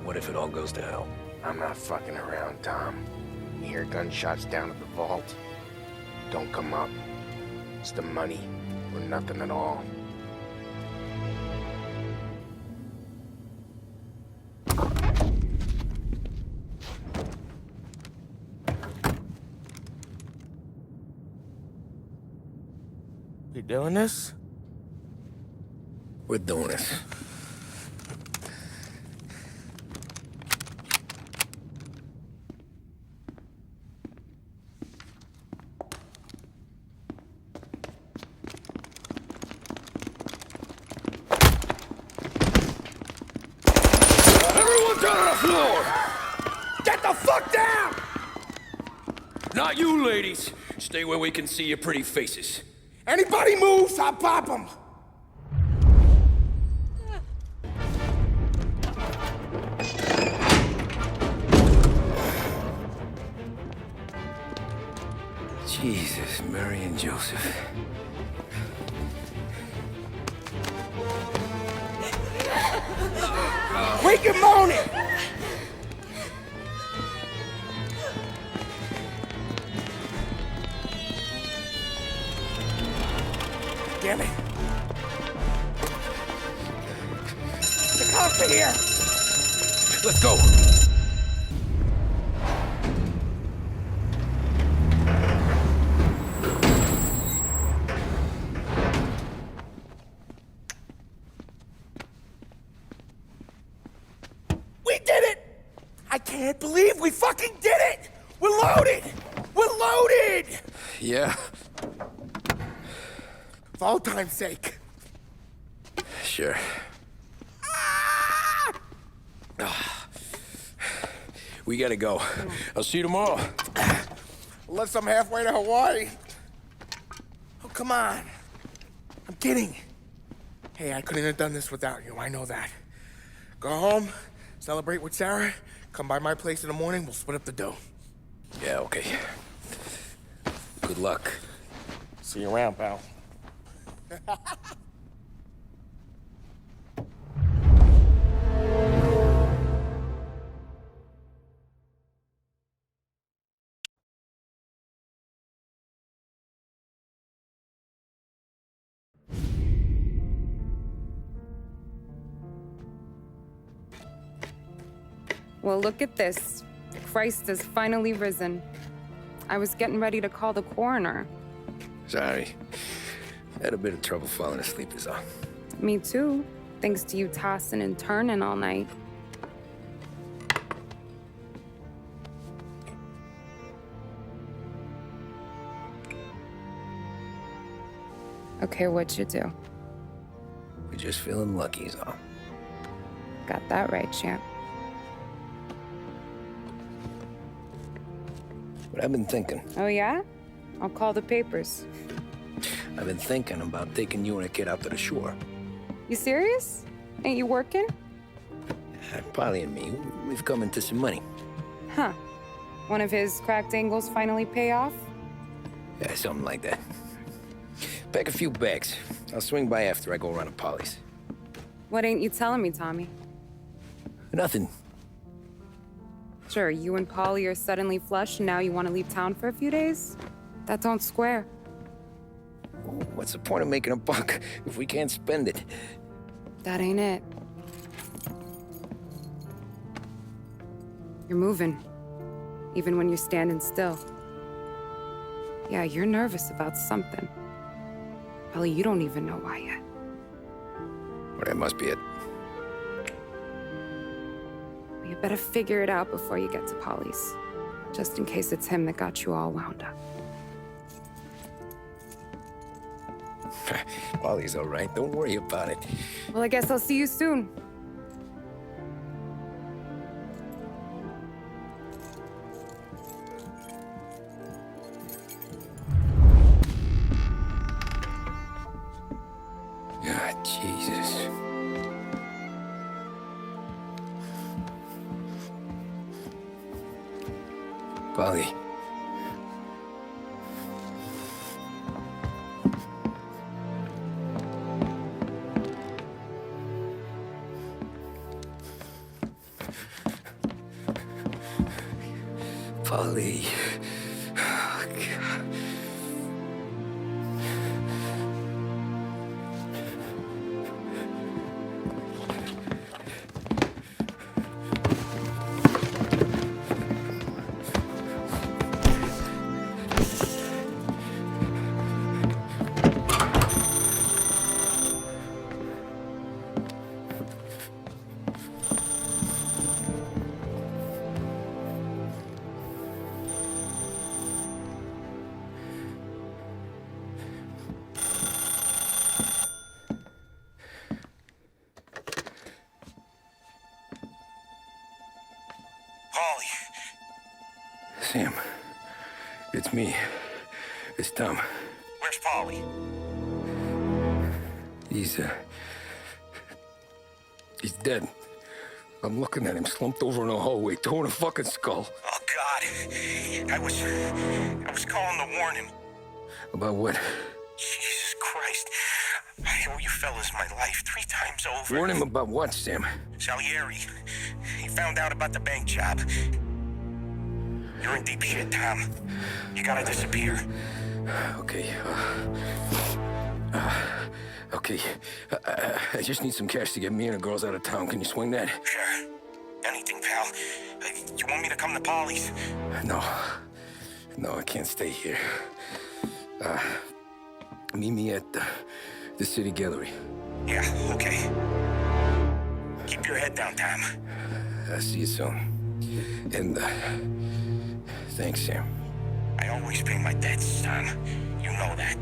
What if it all goes to hell? I'm not fucking around, Tom. You hear gunshots down at the vault? Don't come up. It's the money, or nothing at all. You doing this? We're doing this. Get the fuck down! Not you, ladies. Stay where we can see your pretty faces. Anybody moves, I'll pop them! Jesus, Mary and Joseph. Wake and moan it! Damn it. The cops are here! Let's go! We did it! I can't believe we fucking did it! We're loaded! We're loaded! Yeah, For all time's sake. sure. We gotta go. I'll see you tomorrow. Unless I'm halfway to Hawaii. Oh, come on. I'm kidding. Hey, I couldn't have done this without you. I know that. Go home, celebrate with Sarah, come by my place in the morning, we'll split up the dough. Yeah, okay. Good luck. See you around, pal. Well, look at this. Christ has finally risen. I was getting ready to call the coroner. Sorry. Had a bit of trouble falling asleep is all. Me too, thanks to you tossing and turning all night. Okay, what'd you do? We're just feeling lucky is all. Got that right, champ. But I've been thinking. Oh, yeah? I'll call the papers. I've been thinking about taking you and a kid out to the shore. You serious? Ain't you working? Paulie and me, we've come into some money. Huh. One of his cracked angles finally pay off? Yeah, something like that. Pack a few bags. I'll swing by after I go around to Paulie's. What ain't you telling me, Tommy? Nothing. Sure, you and Paulie are suddenly flush and now you want to leave town for a few days? That don't square. What's the point of making a buck if we can't spend it? That ain't it. You're moving, even when you're standing still. Yeah, you're nervous about something. Probably you don't even know why yet. Well, that must be it. You better figure it out before you get to Paulie's, just in case it's him that got you all wound up. Paulie's all right. Don't worry about it. Well, I guess I'll see you soon. God, Jesus. Paulie. Paulie. Oh, God. Sam, it's me. It's Tom. Where's Paulie? He's dead. I'm looking at him slumped over in a hallway, torn a fucking skull. Oh, God. I was calling to warn him. About what? Jesus Christ. I owe you fellas my life 3 times over. Warn him about what, Sam? Salieri. He found out about the bank job. You're in deep shit, Tom. You gotta disappear. Okay. Okay. I just need some cash to get me and the girls out of town. Can you swing that? Sure. Anything, pal. You want me to come to Paulie's? No. No, I can't stay here. Meet me at the city gallery. Yeah, okay. Keep your head down, Tom. I'll see you soon. And, thanks, Sam. I always pay my debts, Tom. You know that.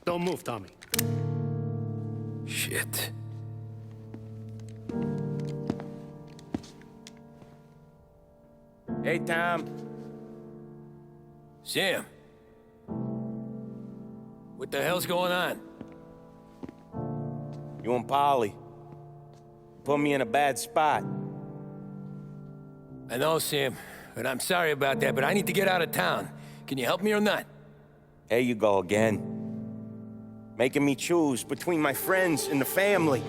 Don't move, Tommy. Shit. Hey, Tom. Sam. What the hell's going on? You and Paulie put me in a bad spot. I know, Sam, and I'm sorry about that, but I need to get out of town. Can you help me or not? There you go again. Making me choose between my friends and the family.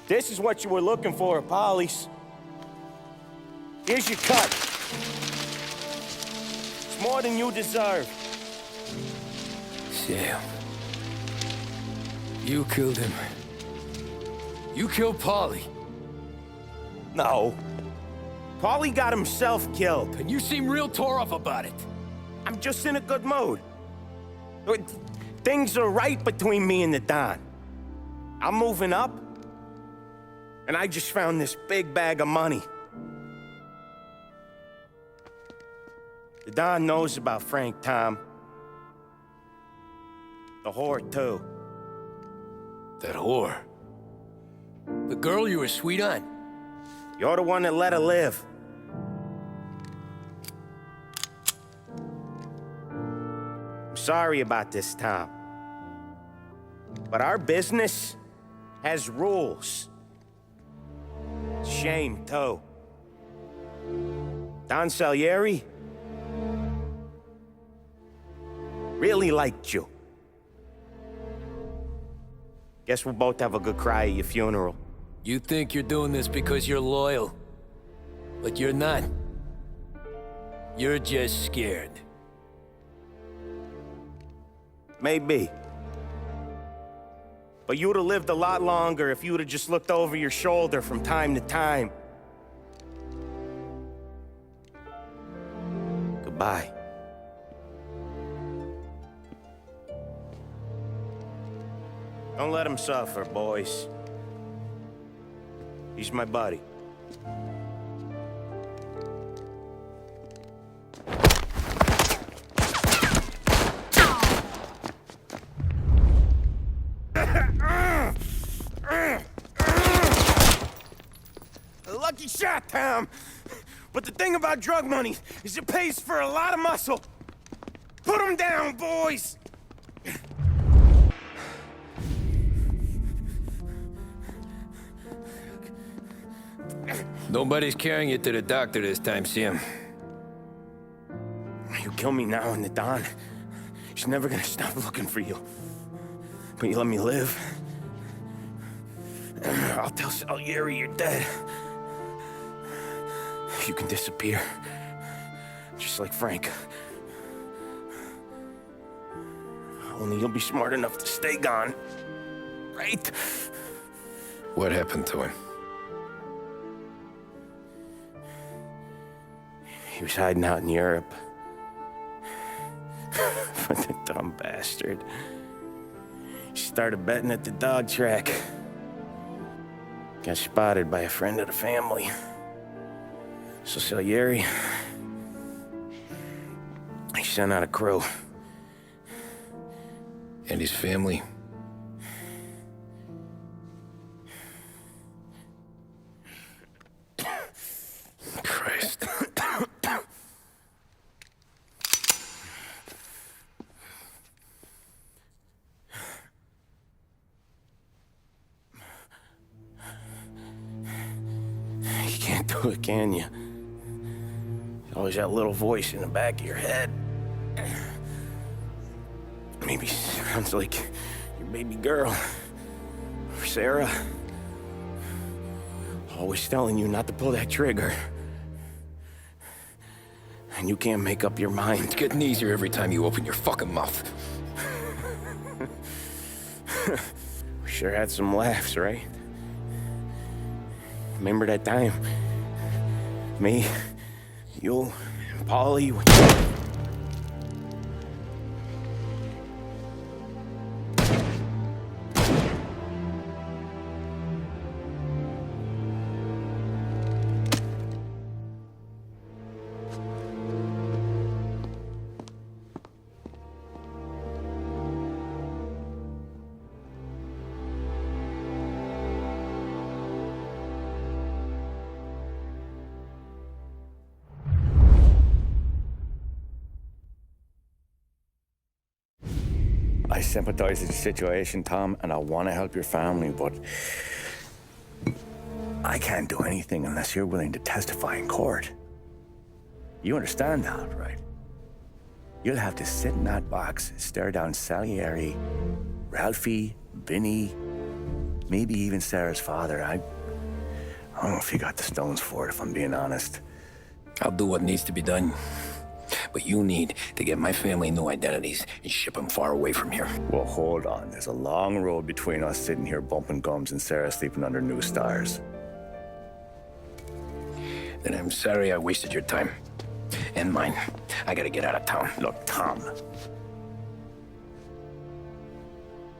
This is what you were looking for at Paulie's. Here's your cut. It's more than you deserve. Sam. You killed him. You killed Paulie. No. Paulie got himself killed. And you seem real tore up about it. I'm just in a good mood. Things are right between me and the Don. I'm moving up, and I just found this big bag of money. The Don knows about Frank, Tom. The whore, too. That whore. The girl you were sweet on. You're the one that let her live. I'm sorry about this, Tom. But our business has rules. Shame, too. Don Salieri really liked you. Guess we'll both have a good cry at your funeral. You think you're doing this because you're loyal, but you're not. You're just scared. Maybe. But you would have lived a lot longer if you would have just looked over your shoulder from time to time. Goodbye. Don't let him suffer, boys. He's my buddy. Lucky shot, Tom. But the thing about drug money is it pays for a lot of muscle. Put him down, boys! Nobody's carrying you to the doctor this time, Sam. You kill me now in the dawn. She's never gonna stop looking for you. But you let me live. I'll tell Salieri you're dead. You can disappear. Just like Frank. Only you'll be smart enough to stay gone. Right? What happened to him? He was hiding out in Europe. But the dumb bastard. He started betting at the dog track. Got spotted by a friend of the family. So Salieri, he sent out a crew. And his family? Christ. You can't do it, can you? Always that little voice in the back of your head. Maybe sounds like your baby girl. Or Sarah. Always telling you not to pull that trigger. And you can't make up your mind. It's getting easier every time you open your fucking mouth. We sure had some laughs, right? Remember that time? Me, you, and Paulie. I sympathize with the situation, Tom, and I want to help your family, but I can't do anything unless you're willing to testify in court. You understand that, right? You'll have to sit in that box, stare down Salieri, Ralphie, Vinny, maybe even Sarah's father. I don't know if you got the stones for it, if I'm being honest. I'll do what needs to be done. But you need to get my family new identities and ship them far away from here. Well, hold on. There's a long road between us sitting here bumping gums and Sarah sleeping under new stars. Then I'm sorry I wasted your time. And mine. I gotta get out of town. Look, Tom.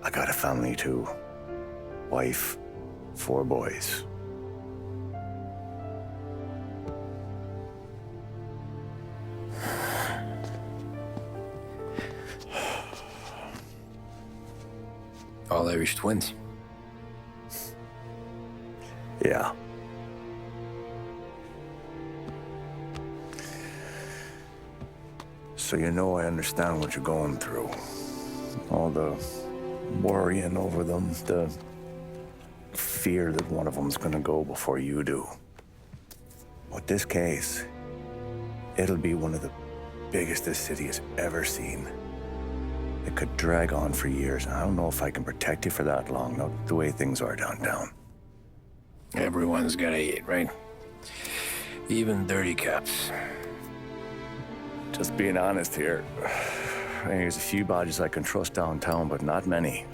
I got a family too. Wife, 4 boys. All Irish twins. Yeah. So you know I understand what you're going through. All the worrying over them, the fear that one of them's gonna go before you do. But this case, it'll be one of the biggest this city has ever seen. It could drag on for years. I don't know if I can protect you for that long, not the way things are downtown. Everyone's gotta eat, right? Even dirty cops. Just being honest here. There's a few badges I can trust downtown, but not many.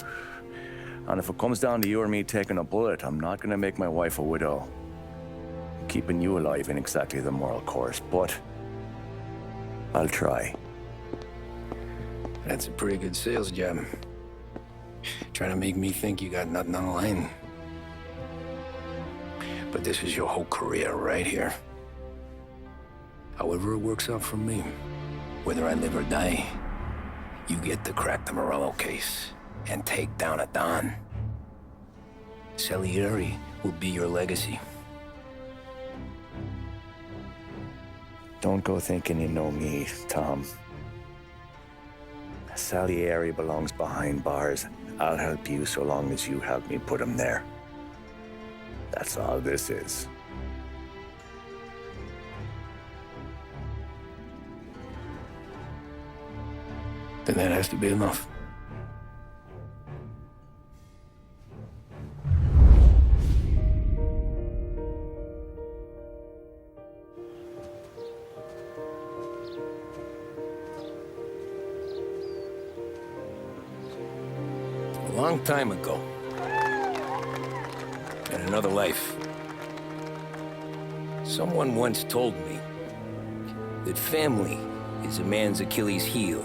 And if it comes down to you or me taking a bullet, I'm not gonna make my wife a widow. Keeping you alive ain't exactly the moral course, but I'll try. That's a pretty good sales job. Trying to make me think you got nothing on the line. But this is your whole career right here. However it works out for me, whether I live or die, you get to crack the Morello case and take down a Don. Salieri will be your legacy. Don't go thinking you know me, Tom. Salieri belongs behind bars. I'll help you so long as you help me put him there. That's all this is. Then that has to be enough. A long time ago, in another life, someone once told me that family is a man's Achilles heel,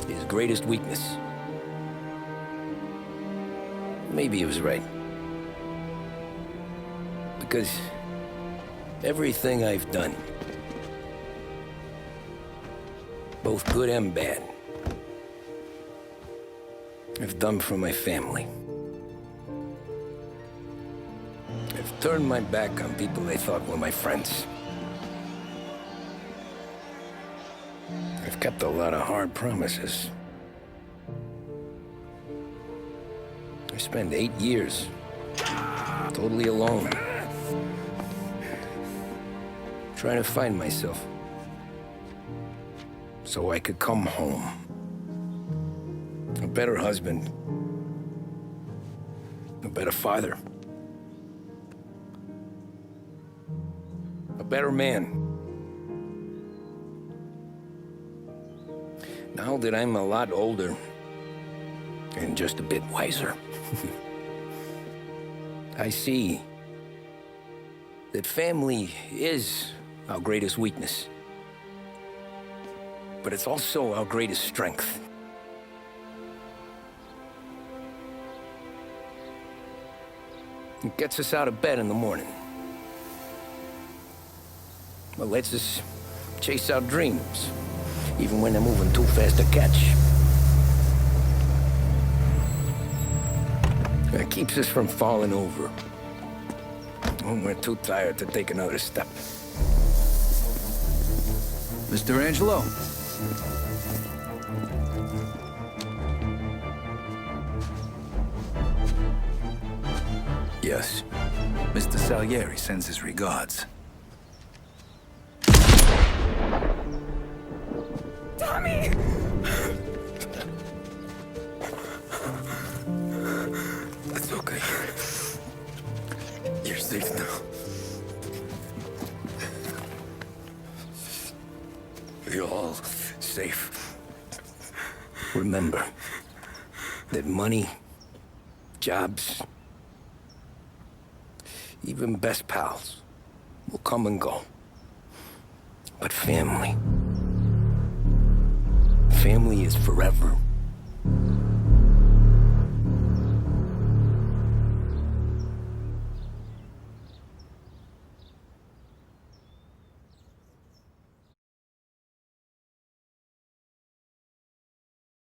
his greatest weakness. Maybe he was right. Because everything I've done, both good and bad, I've done for my family. I've turned my back on people I thought were my friends. I've kept a lot of hard promises. I spent 8 years totally alone, trying to find myself so I could come home. A better husband, a better father, a better man. Now that I'm a lot older and just a bit wiser, I see that family is our greatest weakness, but it's also our greatest strength. It gets us out of bed in the morning. It lets us chase our dreams, even when they're moving too fast to catch. It keeps us from falling over when we're too tired to take another step. Mr. Angelo. Yes. Mr. Salieri sends his regards. Tommy! That's okay. You're safe now. You're all safe. Remember that money, jobs, even best pals will come and go. But family is forever.